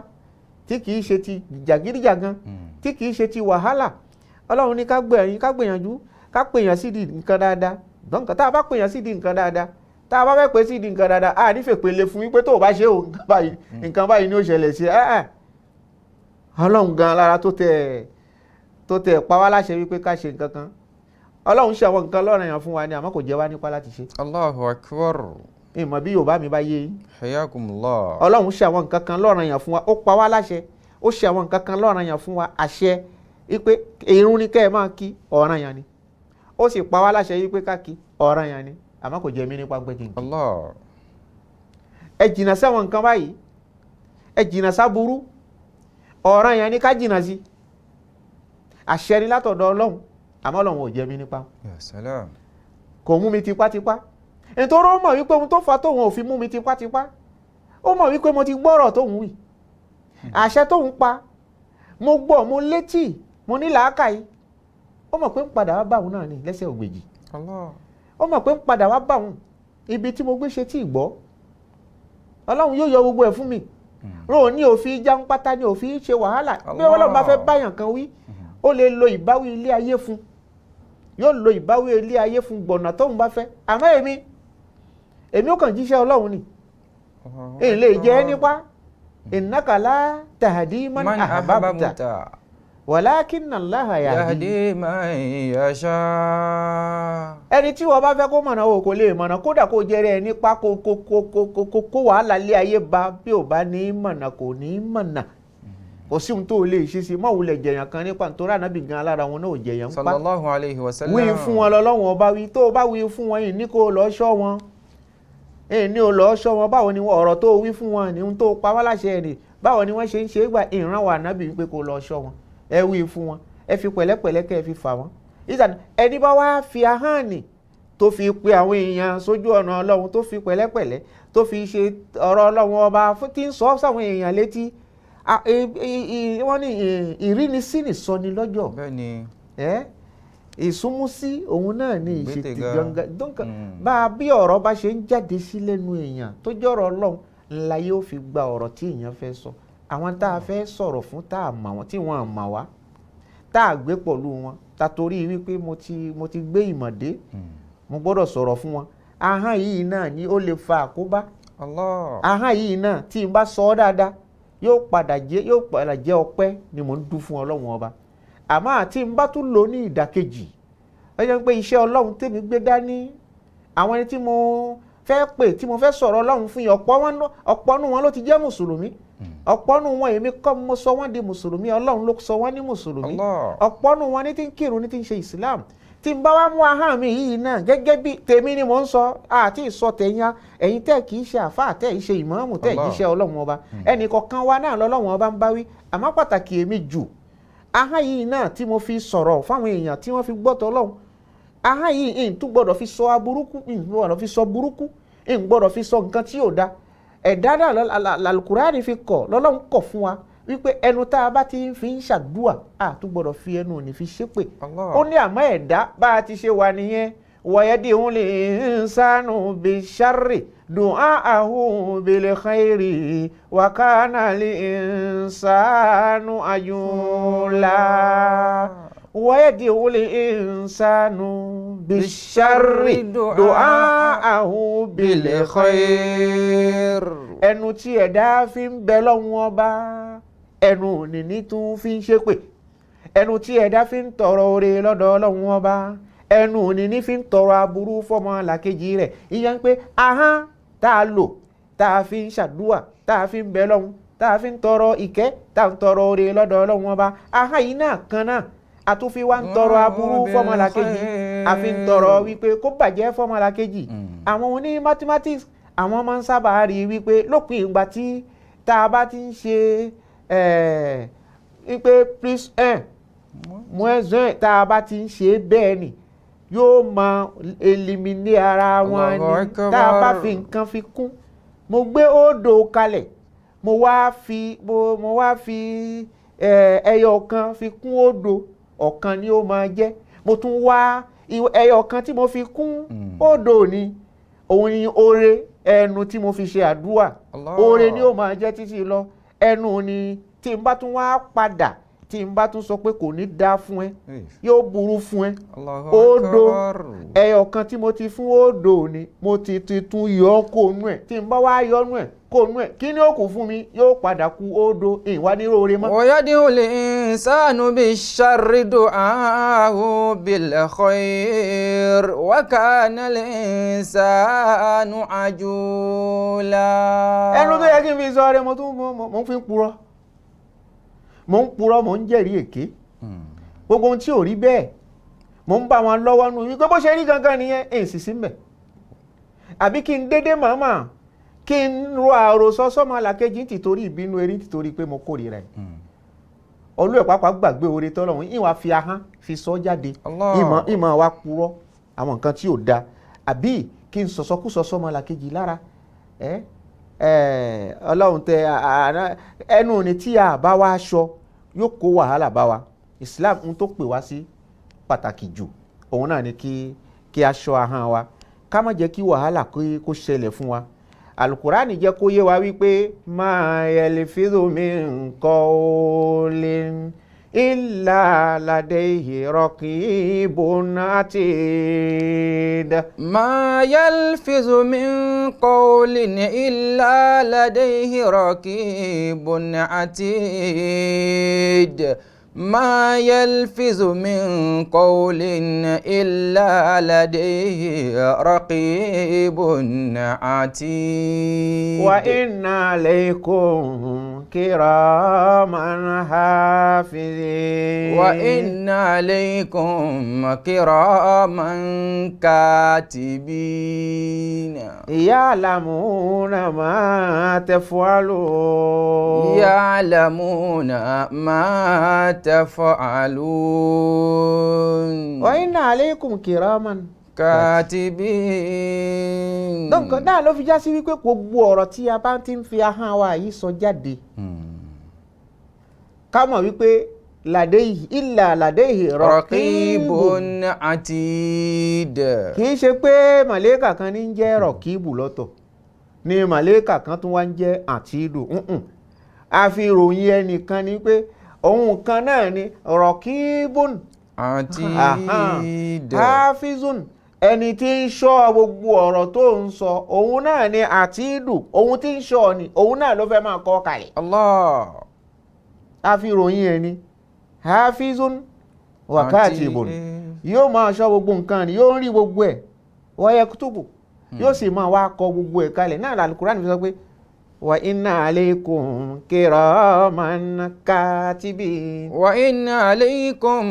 tí kìí ṣe ti jàgídíjàgan tí kìí ṣe ti wàhálà ọlọ́run ní ká gbìyànjú ká pèèyàn sí di nǹkan dáadáa donc tá a bá pèèyàn sí di nǹkan dáadáa tá a bá fẹ́ pè sí di nǹkan dáadáa a nífẹ̀ẹ́ pèlè fún wípé tó o bá ṣe o nǹkan báyìí ni ó ṣẹlẹ̀ sí ọlọ́run gan lára tó tẹ̀ pa wá láṣẹ wípé ká ṣe nǹkan kan ọlọ́run ṣe àwọn nǹkan lọ́ranyàn fún wa ni àmọ́ kò jẹ́ wá nípa láti ṣe. Allahu akbar. ìmọ̀ bí yorùbá mi bá yé yín. Hayakumullah. ọlọ́run ṣe àwọn nǹkan kan lọ́ranyàn fún wa ó pa wá láṣẹ ó ṣe àwọn nǹkan kan lọ́ranyàn fún wa àṣẹ wípé ìrun ni kẹ́ ẹ máa kí ọ̀ranyàn ni ó sì pa wá láṣẹ wípé ká kí ọ̀ranyàn ni àmọ́ kò jẹ́ mí nípa pé kí n kí. Allah. ẹ jìnnà sáwọn nǹkan báyìí ẹ jìnnà sáburú ọ̀ranyàn ni ká jìnnà sí àṣẹ ni látọ̀dọ̀ ọlọ́run àmọ́ ọlọ́run ò jẹ́ mí nípa. Ya salam. kò mú mi tipátipá nítorí ó mọ̀ wípé ohun tó fa tóun ò fi mú mi tipátipá ó mọ̀ wípé mo ti gbọ́rọ̀ tóun wí àṣẹ tóun pa mo gbọ́ mo létí mo ní làákàyè ó mọ̀ pé ń padà wá báwọn náà ní lẹ́sẹ̀ ògbèjì ó mọ̀ pé ń padà wá báwọn ibi tí mo gbé ṣe tí ì gbọ́ ọlọ́run yóò yọ gbogbo ẹ̀ fún mi rò ní òfin jáun pátá ní òfin ṣe wàhálà bí ọlọ́run bá fẹ́ báyàn kan wí ó lè lo ìbáwí ilé ayé fún yóò lo ìbáwí ilé ayé fún gbọ̀nà tóun bá fẹ́ àmọ́ èmi ó kàn jíṣẹ́ ọlọ́run ni èyí lè jẹ́ nípa innaka la tahdi man ahbabta walakinna Allaha yahdi man yasha. ẹni tí wọ́n bá fẹ́ kó mọ̀nà o kò lè mọ̀nà kódà kó jẹ́rẹ́ ẹ nípa kó wàhálà lé ayé ba bí ò bá ní mọ̀nà kò ní mọ̀nà kò sí ohun tó lè ṣe sí mọ́ wulẹ̀ jẹ̀yàn kan nípa nítorí ànábì gan alára wọn náà ò jẹ̀yàn ń pa. sallallahu alayhi wa sallam. wí fún wọn lọ́lọ́wọ́n ọba wí tó o bá wí fún wọn yìí ní kó o lọ́ọ́ ṣọ́ wọn ní o lọ́ọ́ ṣọ́ wọn báwo ni ọ̀rọ̀ tó wí fún wọn ní ohun tó pa wá láṣẹ ẹ̀ ní báwo ni wọ́n ṣe ń ṣe é gbà ìran wa ànábì wípé kó o lọ́ọ́ ṣọ́ wọn ẹ wí fún wọn ẹ fi pẹ̀lẹ́pẹ̀lẹ́ kẹ́ ẹ fi fà wọ́n. ìsàn ẹni bá wá fi ahọ́n nì tó fi pe àwọn èèyàn sójú ọ̀nà ọlọ́run tó fi pẹ̀lẹ́pẹ̀lẹ́ tó fi ṣe ọ̀rọ̀ ọlọ́run ọba tí ń sọ sáwọn èèyàn létí wọ́n ní ìrínisí nìsọni lọ́jọ́ ìsúnmúsí òun náà ní ìṣètì gangan bá a bí ọ̀rọ̀ bá ṣe ń jáde sí lẹ́nu èèyàn tó jọ̀rọ̀ ọlọ́run ńlá yóò fi gba ọ̀rọ̀ tí èèyàn fẹ́ sọ àwọn tá a fẹ́ sọ̀rọ̀ fún tá a mọ̀ wọ́n tí wọ́n mọ̀ wá tá a gbé pọ̀lú wọn ta torí wípé mo ti gbé ìmọ̀ dé mo gbọ́dọ̀ sọ̀rọ̀ fún wọn ahọ́n yìí náà ni ó lè fa àkóbá ahọ́n yìí náà tí n bá sọ ọ́ dáadáa yóò padà jẹ́ ọpẹ́ ni mò ń dún fún ọlọ́run ọba àmọ́ àti n bá tún lò ní ìdàkejì ẹ jẹ́ pé iṣẹ́ ọlọ́run tèmi gbé dání àwọn ẹni tí mo fẹ́ pè tí mo fẹ́ sọ̀rọ̀ ọlọ́run fún yín ọ̀pọ̀ nù wọn ló ti jẹ́ mùsùlùmí ọ̀pọ̀ nù wọn èmi kọ́ mo sọ wọ́n di mùsùlùmí ọlọ́run ló sọ wọ́n ní mùsùlùmí ọ̀pọ̀ nù wọn ní ti ń kírun ní ti ń ṣe islam tí n bá wá mú ahọ́n mi yìí náà gẹ́gẹ́ bí tèmi ni mò ń sọ àti ìsọ tẹ̀yìn ẹ̀yin tẹ́ kì í ṣe àfáà tẹ́ ì ṣe ìmáàmù tẹ́ ì ṣe ọlọ́run ọba ẹnì kọ̀ọ̀kan wa náà lọ́lọ́run ọba ń bá wí àmọ́ pàtàkì èmi jù ahọ́n yìí náà tí mo fi sọ̀rọ̀ fáwọn èèyàn tí wọ́n fi gbọ́tọ̀ ọlọ́run ahọ́n yìí n tún gbọ́dọ̀ fi sọ aburúkú n gbọ́dọ̀ fi sọ burúkú n gbọ́dọ̀ fi sọ nǹkan tí yóò da ẹ̀dá náà làlùkùránì fi kọ̀ lọ́lọ́run kọ̀ fún wa wípé ẹnu tá a bá ti fi ń ṣàdúà a tún gbọ́dọ̀ fi ẹnu òní fi ṣépè ó ní àmọ́ ẹ̀dá bá a ti ṣe wà nìyẹn wayadi'u l-insanu bish-sharri du'a'ahu bil-khayri wa kana l-insanu ajula wayadi'u l-insanu bish-sharri du'a'ahu bil-khayri ẹnu tí ẹ̀dá fi ń bẹ lọ́wọ́ ọba ẹnu òní ní tún fi ń ṣépè ẹnu tí ẹ̀dá fi ń tọrọ oore lọ́dọ̀ Ọlọ́run ọba ẹnu òní ní fi ń tọrọ aburú fọmọ làkejì rẹ̀ ìyẹn pé ahọ́n tá a lò tá a fi ń ṣàdúà tá a fi ń bẹ lọ́hun tá a fi ń tọrọ ìkẹ́ tá a ń tọrọ oore lọ́dọ̀ Ọlọ́run ọba ahọ́n yìí náà kan náà a tún fi wá ń tọrọ aburú fọmọ làkejì a fi ń tọrọ wípé kó bàjẹ́ fọmọ làkejì àwọn oní mathematics àwọn máa ń sábà rí wípé lópin ìgbà tí tá a bá ti ń ṣe wípé plus 1 moins 1 tá a bá ti ń ṣe bẹ́ẹ̀ ni yóò máa elimine ara wọn ni tá a bá fi nǹkan fi kún mo gbé òdo kalẹ̀ mo wá fi ẹyọ kan fi kún òdo ọ̀kan ni ó máa jẹ́ mo tún wá ẹyọ kan tí mo fi kún òdo ni òun ni oore ẹnu tí mo fi ṣe àdúà oore ni ó máa jẹ́ títí lọ ẹnu ni tí n bá tún wá padà tí n bá tún sọ pé kò ní dá fún ẹ yóò burú fún ẹ. Allahu odò Akbar. ẹyọ kan tí mo ti fún odò ni mo ti tún yọ kó nú ẹ tí n bá wá yọ nú ẹ kó nú ẹ kí ni ó kù fún mi yóò padà kú odò ìwà ní róore mọ́. ويدعو الإنسان بالشر دعاءه بالخير وكان الإنسان عجولا. ẹnu tó yẹ kí n fi sọ rẹ mo ń fi purọ́ mo ń jẹ́rìí èké gbogbo ohun tí ò rí bẹ́ẹ̀ mo ń bá wọn lọ́wọ́ nù wípé bó ṣe rí gangan nìyẹn èyí sì sí mbẹ̀ àbí kí n dédé màmá kí n ro àròsọ sọ́mọ làkejì nítorí ìbínú erí nítorí pé mo kórìíra ẹ̀ olú ẹ̀ pápá gbàgbé oore tọ́lọ́run ìwà fi ahọ́n fi sọ jáde ìmọ̀ wa purọ́ àwọn nǹkan tí ò da àbí kí n sọ̀sọ́kúsọ sọ́mọ làkejì lára ọlọ́run tẹ ẹnu ni tí a bá wá aṣọ yóò kó wàhálà bá wa Islam ń tó pè wá sí pàtàkì jù òun náà ni kí aṣọ ahọ́n wa ká má jẹ́ kí wàhálà kó ṣẹlẹ̀ fún wa alukurani jẹ́ kó yé wa wípé ma yalfizu min qawlin illa ladayhi raqibun atid. ما يلفظ من قول إلا لديه رقيب عتيد. ما يلفظ من قول إلا لديه رقيب عتيد. وإن عليكم كراما حافظين. وإن عليكم كراما كاتبين. يعلمون ما تفعلون. يعلمون ما تفعلون. وإن عليكم كراما كاتبين. donc náà ló fi já sí wípé gbogbo ọ̀rọ̀ tí a bá ti ń fi ahọ́n wa yìí sọ jáde ká mọ̀ wípé làdéhì raqibun atid. kì í ṣe pé màlẹ́kà kan ní ń jẹ́ rọ̀kíbù lọ́tọ̀ ni màlẹ́kà kan tún wá ń jẹ́ àtìdù àfi ròyìn ẹnìkan ni pé òun kan náà ni rọ̀kíbùn atid. hafizun ẹni tí ń ṣọ́ gbogbo ọ̀rọ̀ tó ń sọ òun náà ni àtìdù òun tí ń ṣọ́ ni òun náà ló fẹ́ máa kọ kalẹ̀. Allah. àfi ròyìn ẹni hafizun wa katibun yóò máa ṣọ́ gbogbo nǹkan ni yóò rí gbogbo ẹ̀ wa yaktubu yóò sì máa wá kọ gbogbo ẹ̀ kalẹ̀ náà Al-Qur'an fi sọ pé wa inna alaykum kiraman katibin. wa inna alaykum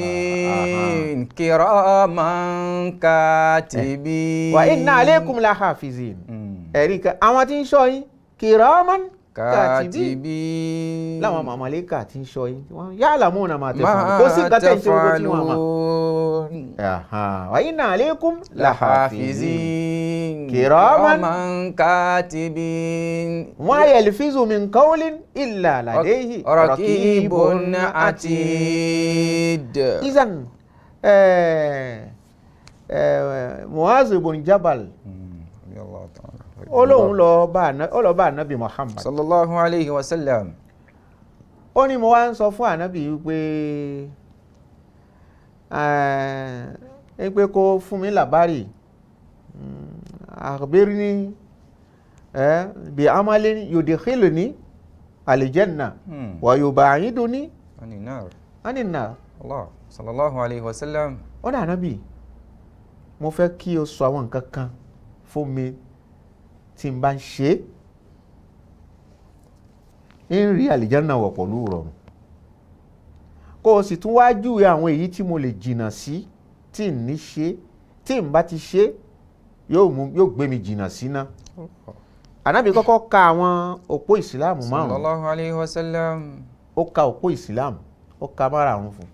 lahafizin kiraman katibin. wa inna alaykum lahafizin. ẹ̀rí kan àwọn tí ń ṣọ́ yín kiraman katibin. láwọn màmàlẹ́kà tí ń ṣọ́ yín ya'lamuna ma taf'alun kó sì nǹkan tẹ̀ ń ṣe gbogbo tí wọ́n mọ̀. wa inna alaykum lahafizin kiraman katibin. ma yalfizu min qawlin illa ladayhi raqibun atid. izan Mu'az ibn Jabal olóhùn lọ bá ànábì Muhammad sallallahu alayhi wa sallam. ó ní mo wá ń sọ fún ànábì wípé kó fún mi làbárì akhbirni bi amalin yudkhiluni aljanna wa yub'iduni anin nar. Allah sallallahu alayhi wa sallam. ó ní ànábì mo fẹ́ kí o sọ àwọn nǹkan kan fún mi tí n bá ń ṣe ń rí àlìjánnà wọ̀ pẹ̀lú rọrùn kó o sì tún wá júwe àwọn èyí tí mo lè jìnnà sí tí n ní ṣe tí n bá ti ṣe yóò gbé mi jìnnà sí náà. ànábì kọ́kọ́ ka àwọn òpó ìsìláàmù márùn-ún sallallahu alayhi wa sallam. ó ka òpó ìsìláàmù ó ka márùn-ún fún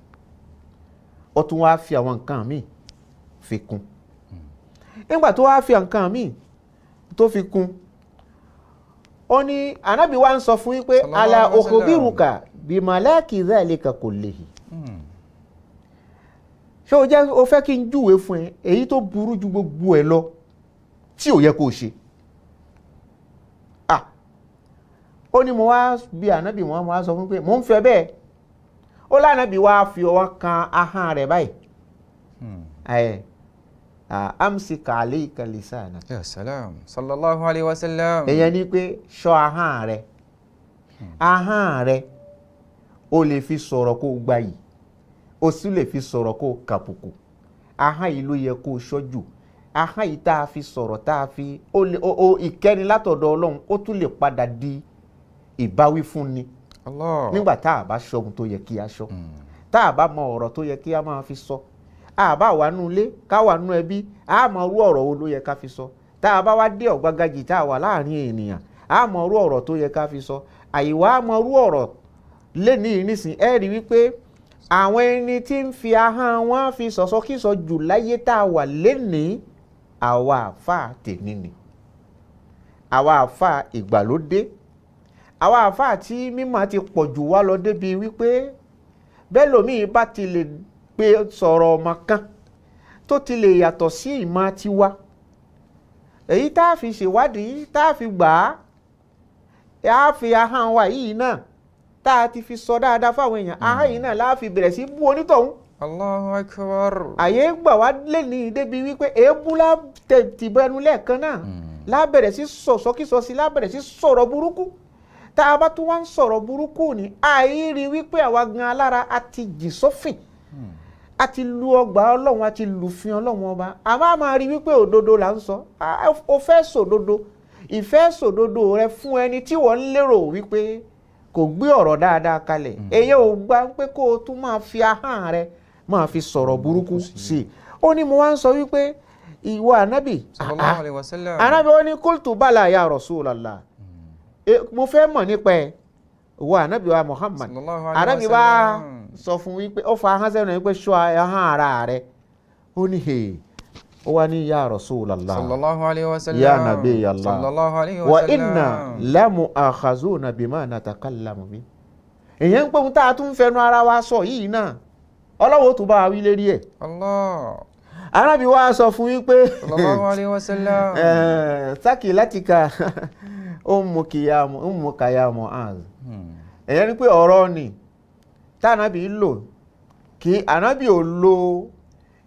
ó tún wá fi àwọn nǹkan míì fi kún nígbà tó wá fi nǹkan míì tó fi kún ó ní ànábì wa ń sọ fún yín pé ala ukhbiruka bi malaki dhalika kullihi. ṣé o fẹ́ kí n júwe fún ẹ èyí tó burú ju gbogbo ẹ lọ tí ò yẹ kó o ṣe. ó ní mo wá bí ànábì wọn mo wá sọ fún pé mo ń fẹ́ bẹ́ẹ̀ ó lánàbì wá fi ọwọ́ kan ahọ́n rẹ̀ báyìí amsika alayka lisana. Ya salam sallallahu alayhi wa sallam. èyàn ní pé ṣọ́ ahọ́n rẹ̀ ó lè fi sọ̀rọ̀ kó gbayì ó sì lè fi sọ̀rọ̀ kó kàpùkù ahọ́n yìí ló yẹ kó ṣọ́jú ahọ́n yìí tá a fi sọ̀rọ̀ tá a fi ìkẹ́ni látọ̀dọ̀ Ọlọ́run ó tún lè padà di ìbáwí fún ni nígbà tá a bá ṣọ́ ohun tó yẹ kí a ṣọ́ tá a bá mọ ọ̀rọ̀ tó yẹ kí a máa fi sọ a bá wà nú ilé ká wà nú ẹbí a mọ irú ọ̀rọ̀ wo ló yẹ ká fi sọ tá a bá wá dé ọ̀gbagadì tá a wà láàrin ènìyàn a mọ irú ọ̀rọ̀ tó yẹ ká fi sọ àyíwá a mọ irú ọ̀rọ̀ lẹ́ni nísìn ẹ rí wípé àwọn ẹni tí ń fi ahọ́n wọn fi sọ̀sọ́kísọ jù láyé tá a wà lẹ́ni àwa àfáà tèmi ni àwa àfáà ìgbàlódé àwa àfáà tí mímọ̀ ti pọ̀ jù wá lọ débi wípé bẹ́ẹ̀ lómi bá ti lè pe sọ̀rọ̀ ọmọ kan tó ti lè yàtọ̀ sí ìmọ̀ tiwa èyí tá a fi ṣèwádìí tá a fi gbà á fi ahọ́n wa yìí náà tá a ti fi sọ dáadáa fáwọn èèyàn ahọ́n yìí náà láà fi bẹ̀rẹ̀ sí bú onítọ̀hún. Allahu akbar. àyè gbà wá lé ní débi wípé èébú tìbẹnu lẹ́ẹ̀kan náà lábẹ̀rẹ̀ sí sọ̀sọ́kísọ sí lábẹ̀rẹ̀ sí sọ̀rọ̀ burúkú tá a bá tún wá ń sọ̀rọ̀ burúkú ni àìrí wípé àwa gan alára a ti jìn sófìn a ti lu ọgbà Ọlọ́run a ti lùfin Ọlọ́run ọba a máa rí wípé òdodo là ń sọ o fẹ́ sòdodo ìfẹ́ sòdodo rẹ fún ẹni tí wọ́n ń lérò wípé kò gbé ọ̀rọ̀ dáadáa kalẹ̀ èyí ò gbà pé kó o tún máa fi ahọ́n rẹ máa fi sọ̀rọ̀ burúkú sí i ó ní mo wá ń sọ wípé ìwọ ànábì ànábì ó ní kultu bala ya Rasulallah mo fẹ́ mọ̀ nípa ẹ̀ ìwọ ànábì wa Muhammad ànábì wa sọ fún wípé ó fa ahọ́n sẹ́nu wípé ṣọ́ ahọ́n ara rẹ̀ ó ní ó wá ní ya Rasulallah ya nabi Allah wa inna lamu akhazuna bima natakallamu bi èyàn ń pè ń tá a tún fẹnu ara wa sọ yìí náà ọlọ́wọ́ tó bá wa wí lérí ẹ̀ ànábì wa sọ fún wípé sakilatika ummuka ya Mu'az èyàn ní pé ọ̀rọ̀ ni tànàbí lò kí ànábì ò lo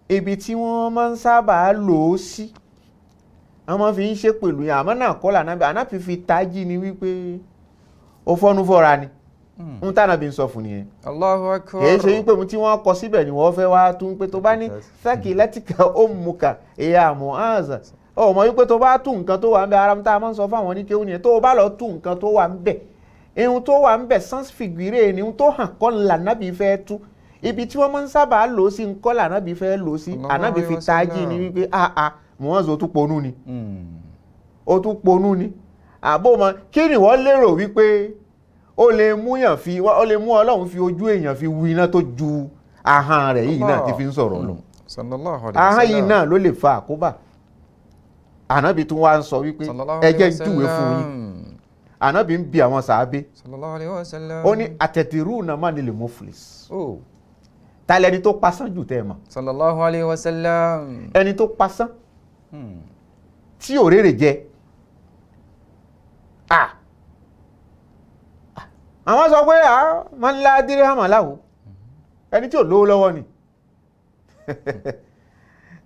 ibi tí wọ́n máa ń sábà lò ó sí wọ́n máa fi ń ṣe pẹ̀lú yàn àmọ́ náà kọ́ lànàbì ànábì fi tají ni wípé ó fọ́nú fọ́ra ni ń tànàbí ń sọ fún nìyẹn Allahu akbar kìí ṣe wípé mu tí wọ́n kọ síbẹ̀ ni wọ́n fẹ́ wá tún pé tó bá ní sakilatika ummuka ya Mu'az ó mọ̀ wípé tó bá tún nǹkan tó wà ń bẹ ara tá a máa ń sọ fáwọn oníkéwù nìyẹn tó bá lọ tún nǹkan tó wà ń bẹ ihun tó wà ń bẹ sans figure ni ihun tó hàn kọ́ lànàbí fẹ́ tú ibi tí wọ́n máa ń sábà lò sí nǹkan lànàbí fẹ́ lò sí ànàbí fi tají ni wípé Mu'az ó tún ponú ni ó tún ponú ni àbó mọ kí ni wọ́n lérò wípé ó lè mú Ọlọ́run fi ojú èèyàn fi wu iná tó ju ahọ́n rẹ̀ yìí náà ti fi ń sọ̀rọ̀ lọ ahọ́n yìí náà ló lè fa àkóbá ànábì tún wá ń sọ wípé ẹ jẹ́ ń júwe fún yín ànábì ń bi àwọn sàábé ó ní atadiruna manil muflis ta lẹni tó pasán jù tẹ́ ẹ mọ̀ sallallahu alayhi wa sallam ẹni tó pasán tí ò rèrè jẹ àwọn sọ pé man la dirhama lahu ẹni tí ò lówó lọ́wọ́ ni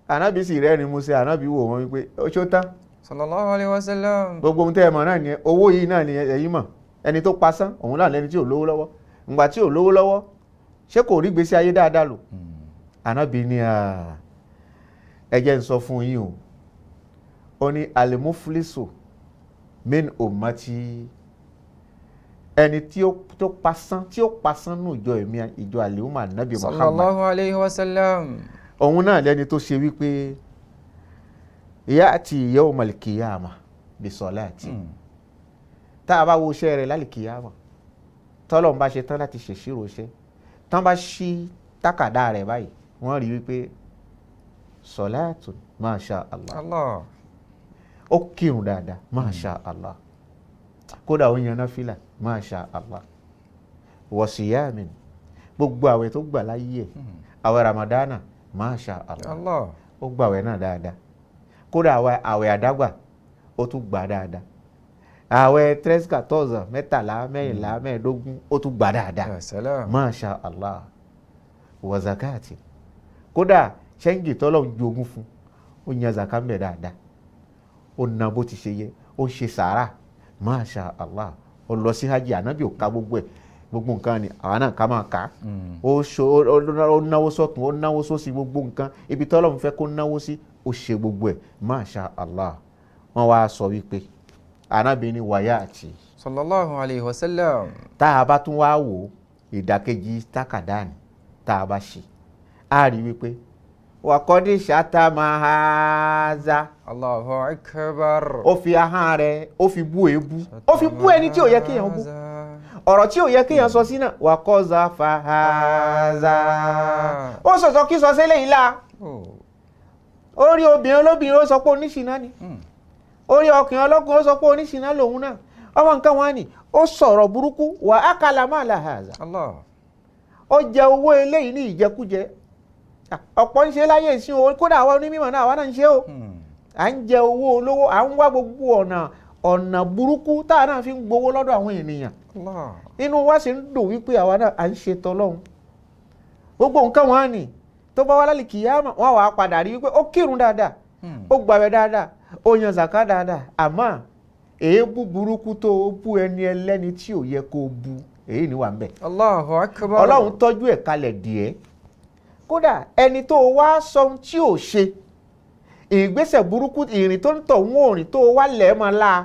ànábì sì rẹ́ni músẹ́ ànábì wò wọ́n wípé ó ṣó tán sallallahu alayhi wa sallam gbogbo ohun tẹ́ ẹ mọ̀ náà ni owó yìí náà ni ẹ̀yin mọ̀ ẹni tó pasán òun náà lẹni tí ò lówó lọ́wọ́ ǹgbà tí ò lówó lọ́wọ́ ṣé kò rí gbèsè ayé dáadáa lò ànábì ní ẹ jẹ́ ń sọ fún yín o ó ní alimuflisu min ummati ẹni tí ó pasán nù ìjọ àlèhùnmá nàbì Muhammad sallallahu alayhi wa sallam òun náà lẹni tó ṣe wípé ya'ti yawmal qiyamah bi salati tá a bá wo iṣẹ́ rẹ̀ lálìkìyàmọ̀ tọ́lọ̀ ń bá ṣe tán láti ṣèṣirò iṣẹ́ tán bá ṣí tákàdá rẹ̀ báyìí wọ́n rí wípé salatun masha Allah ó kírun dáadáa masha Allah kódà ó yan náfìlà masha Allah wa siyamin gbogbo àwẹ̀ tó gbà láyé ẹ̀ àwẹ̀ ramadana masha Allah ó gbà àwẹ̀ náà dáadáa kódà àwẹ̀ àdágbà ó tún gbà dáadáa àwẹ̀ 13-14 mẹ́tàlá mẹ́rìnlá mẹ́ẹ̀ẹ́dógún ó tún gbà dáadáa masha Allah wa zakati kódà ṣẹ́ńgì tọ́lọ̀ ń jogún fún ó yan zaka mbẹ̀ dáadáa ó na bó ti ṣe yẹ ó ṣe sàárà masha Allah ó lọ sí hajj ànábì ò ká gbogbo ẹ̀ gbogbo nǹkan ni àwọn náà ká máa kà á ó náwó sọ́tún ó náwó sósì gbogbo nǹkan ibi tọ́lọ̀ ń fẹ́ kó náwó sí ó ṣe gbogbo ẹ̀ masha Allah wọ́n wá sọ wípé ànábì ní wáyà àti sallallahu alayhi wa sallam tá a bá tún wá wò ìdàkejì tákàdá ni tá a bá ṣe á rí wípé wàkọ́dí ṣáta máa ha za. Allahu akbar. ó fi ahọ́n rẹ̀ ó fi bú èébú ó fi bú ẹni tí ò yẹ kéèyàn bú ọ̀rọ̀ tí ò yẹ kéèyàn sọ sí náà wàkọ́za fa ha za. ó sọ̀sọ̀ kí sọ sílẹ̀ yìí la ó rí obìnrin olóbìnrin ó sọ pé oníṣìná ni ó rí ọkùnrin ọlọ́kùnrin ó sọ pé oníṣìná lòun náà ọmọ nǹkan wọn ni ó sọ̀rọ̀ burúkú wà á kàlà máa là ha za. ó jẹ owó eléyìí ní ìjẹkújẹ ọ̀pọ̀ ń ṣe láyé ìsìn owó kódà àwọn onímọ̀ náà àwọn náà ń ṣe o à ń jẹ owó olówó à ń wá gbogbo ọ̀nà burúkú táwa náà fi ń gbowó lọ́dọ̀ àwọn ènìyàn inú wa sì ń dùn wípé àwa náà à ń ṣe tọlọ́hun gbogbo nǹkan wọn ni tó bá wá lálẹ́ kìyàmá wọn wà á padà rí wípé ó kírun dáadáa ó gbààwẹ̀ dáadáa ó yan zàká dáadáa àmọ́ èébú burúkú tó o bú ẹni ẹlẹ́ni tí ò yẹ kó o bú èyí ni wà ń bẹ̀. Allahu akbar. Ọlọ́run tọ́jú ẹ̀ kalẹ̀ díẹ̀ kódà ẹni tó wá sọ tí ò ṣe ìgbésẹ̀ burúkú ìrìn tó ń tọ̀ wọ́n òrìn tó wá lẹ̀ mọ́ la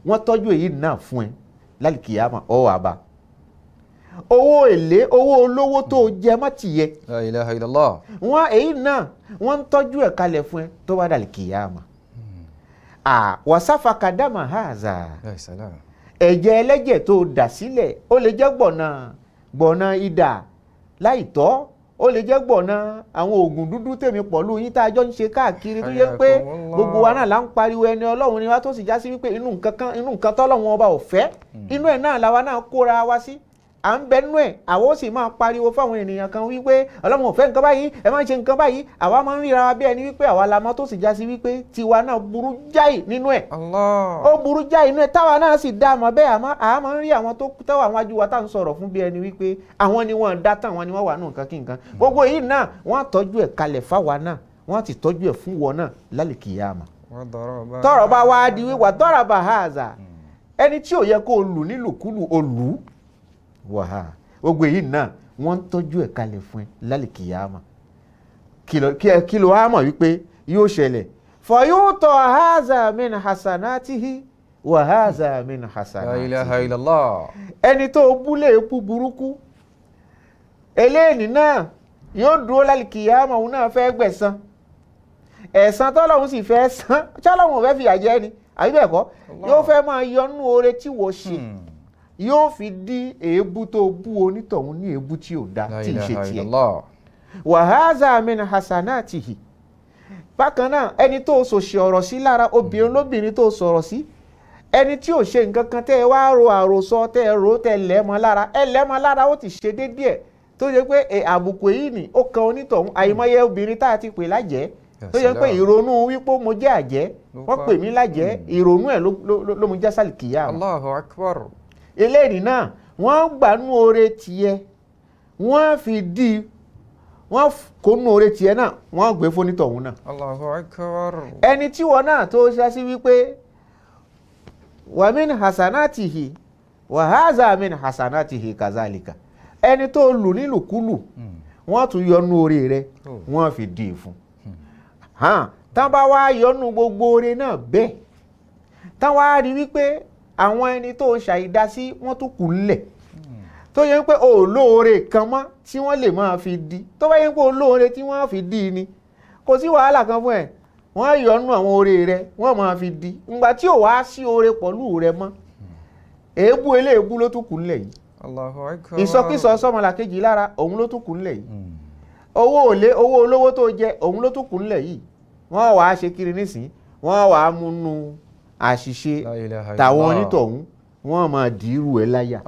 wọ́n tọ́jú èyí náà fún ẹ lálìkìyàmá ọ̀ wà bá owó èlé owó olówó tó jẹ mọ́ tìyẹ La ilaha illallah. wọ́n èyí náà wọ́n ń tọ́jú ẹ̀ kalẹ̀ fún ẹ tó wá lálìkìyàmá wàsáfà kàdámà hàzà ẹ̀jẹ̀ ẹlẹ́jẹ̀ tó dà sílẹ̀ ó lè jẹ́ gbọ̀nà idà láìtọ́ ó lè jẹ́ gbọ̀nà àwọn oògùn dúdú tèmi pọ̀lú yín tá a jọ ń ṣe káàkiri tó yẹ pé gbogbo wa náà là ń pariwo ẹni ọlọ́run ni wá tó sì já sí wípé inú nǹkan tọ́lọ́run ọba ò fẹ́ inú ẹ̀ náà làwa náà kóra wa sí à ń bẹnu ẹ̀ àwọn ó sì máa pariwo fáwọn ènìyàn kan wípé ọlọ́run ò fẹ́ nǹkan báyìí ẹ máa ń ṣe nǹkan báyìí àwa máa ń ríra wa bí ẹni wípé àwa la mọ̀ tó sì já sí wípé tiwa náà burú jáì nínú ẹ̀ ó burú jáì nínú ẹ̀ táwa náà sì dá àmọ́ bẹ́ẹ̀ àmọ́ àá máa ń rí àwọn tó tẹ́wọ̀ àwọn ajú wa tá à ń sọ̀rọ̀ fún bí ẹni wípé àwọn ni wọ́n dá tán àwọn ni wọ́n wà nù nǹkan kí nǹkan gbogbo yìí náà wọ́n tọ́jú ẹ̀ kalẹ̀ fáwa náà wọ́n ti tọ́jú ẹ̀ fún wọn náà lálìkìyàmá tọ́rọ̀ bá wá di wíwà tọ́rọ̀ bá hàzà ẹni tí ò yẹ kó lù nílùkulù olù wàhà gbogbo èyí náà wọ́n ń tọ́jú ẹ̀ kalẹ̀ fún ẹ lálìkìyàmá kí ló wá mọ̀ wípé yóò ṣẹlẹ̀ fọyúntọ̀ haza min hasanatihi wa haza min hasanatihi. La ilaha illallah. ẹni tó búlé epo burúkú eléyìí náà yóò dúró lálìkìyàmá òun náà fẹ́ gbẹ̀san ẹ̀san tọ́lọ́hun sì fẹ́ san tọ́lọ́hun ò fẹ́ fìyà jẹ ni àbí bẹ́ẹ̀ kọ́ yóò fẹ́ máa yọnú oore tí wọ́n ṣe yóò fi dí èébú tó bú onítọ̀hún ní èébú tí ò dá tí ì ṣe tiẹ̀. wa haza min hasanatihi. bákan náà ẹni tó sòṣì ọ̀rọ̀ sí lára obìnrin lóbìnrin tó sọ̀rọ̀ sí ẹni tí ò ṣe nǹkan kan tẹ́ ẹ wá ro àròsọ tẹ́ ẹ ro tẹ́ ẹ lẹ́mọ lára ẹ lẹ́mọ lára ó ti ṣe déédéé tó yẹ pé àbùkù èyí ni ó kan onítọ̀hún àìmọye obìnrin tá a ti pè lájẹ́ tó yẹ pé ìrònú wípé mo jẹ́ àjẹ́ wọ́n pè mí lájẹ́ ìrònú ẹ̀ ló mú jásàlì kìyà. Allahu akbar. eléyìí náà wọ́n gbanú oore tiẹ̀ wọ́n fi di wọ́n kó nú oore tiẹ̀ náà wọ́n gbé fónítọ̀hún náà. Allahu akbar. ẹni tí wọ́n náà tó ṣáṣí wípé wa min hasanatihi wa haza min hasanatihi kazalika ẹni tó lù nílùkulù wọ́n tún yọnú oore rẹ̀ wọ́n fi dì í fún tán bá wá yọnú gbogbo oore náà bẹ́ẹ̀ tán wá rí wípé àwọn ẹni tó ṣàìdá sí wọ́n tún kù ńlẹ̀ tó yẹ pé olóore kan mọ́ tí wọ́n lè máa fi di tó bá yẹ pé olóore tí wọ́n fi di ni kò sí wàhálà kan fún ẹ̀ wọ́n yọnú àwọn oore rẹ̀ wọ́n máa fi di ǹgbà tí ò wá sí oore pọ̀lú rẹ̀ mọ́ èébú eléèbú ló tún kù ńlẹ̀ yìí Allahu akbar. ìsọkísọ sọmọlàkejì lára òun ló tún kù ńlẹ̀ yìí owó olówó tó jẹ òun ló tún kù ńlẹ̀ yìí wọ́n wàá ṣe kiri nísìn wọ́n wàá múnú àṣìṣe tàwọn onítọ̀hún wọ́n máa dìírù ẹ̀ láyà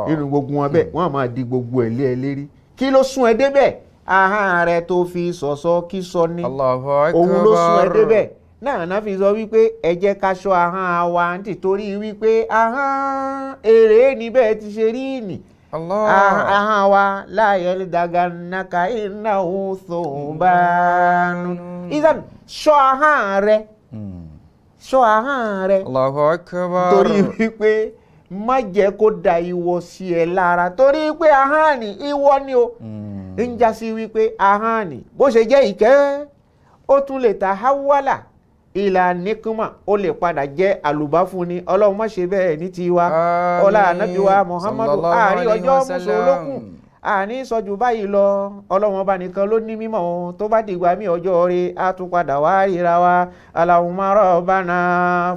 nínú gbogbo wọn bẹ́ẹ̀ wọ́n máa di gbogbo ẹ̀ lé ẹ lérí kí ló sún ẹ débẹ̀ ahọ́n rẹ tó fi sọ̀sọ́ kí sọ ní òun ló sún ẹ débẹ̀ náà fi sọ wípé ẹ jẹ́ ká ṣọ́ ahọ́n wa nítorí wípé ahọ́n èrè níbẹ̀ ti ṣe rí nì. ahọ́n wa la yaldaganaka innahu thuban. ìsàn ṣọ́ ahọ́n rẹ, ṣọ́ ahọ́n rẹ. Allahu akbar. torí wípé má jẹ́ kó da ìwọ sí ẹ lára, torí pé ahọ́n ni ìwọ ni o. ń já sí wípé ahọ́n ni bó ṣe jẹ́ ìkẹ́, ó tún lè ta hawala ìlà nikuma, ó lè padà jẹ́ àlùbá fún ni. ọlọ́run má ṣe bẹ́ẹ̀ ní tiwa. ọlá ànábì wa muhammadu àárí ọjọ́ mùsùlùkùn àní sọjù báyìí lọ. ọlọ́run ọba nìkan ló ní mímọ́, tó bá dìgbà mí ọjọ́ rẹ̀ á tún padà wá ríra wa. Allahumma rabbana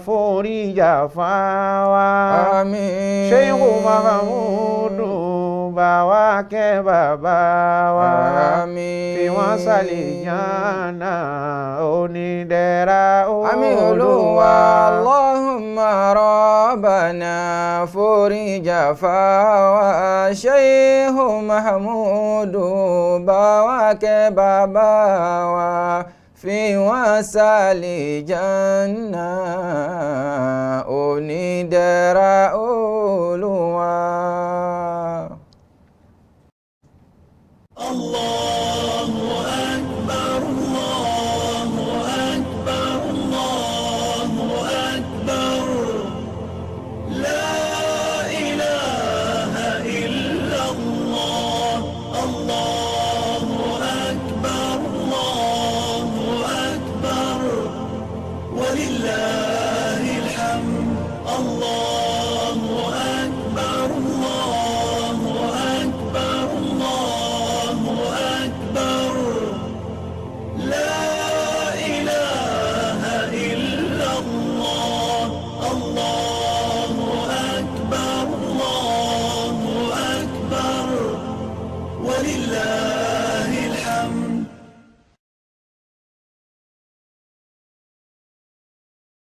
forí ìjà fáwa. Àmín. Sheikhu Mahamudu bá wa kẹ́ bàbá wa. Àmín. fi wọ́n sàlẹ̀ yànnà onídẹ̀ra olúwa. Àmín Olúwa. Allahumma rabbana forí ìjà fáwa. Sheikhu Mahamudu bá wa kẹ́ bàbá wa. fi wọ́n sàlẹ̀ yànnà onídẹ̀ra olúwa. Allah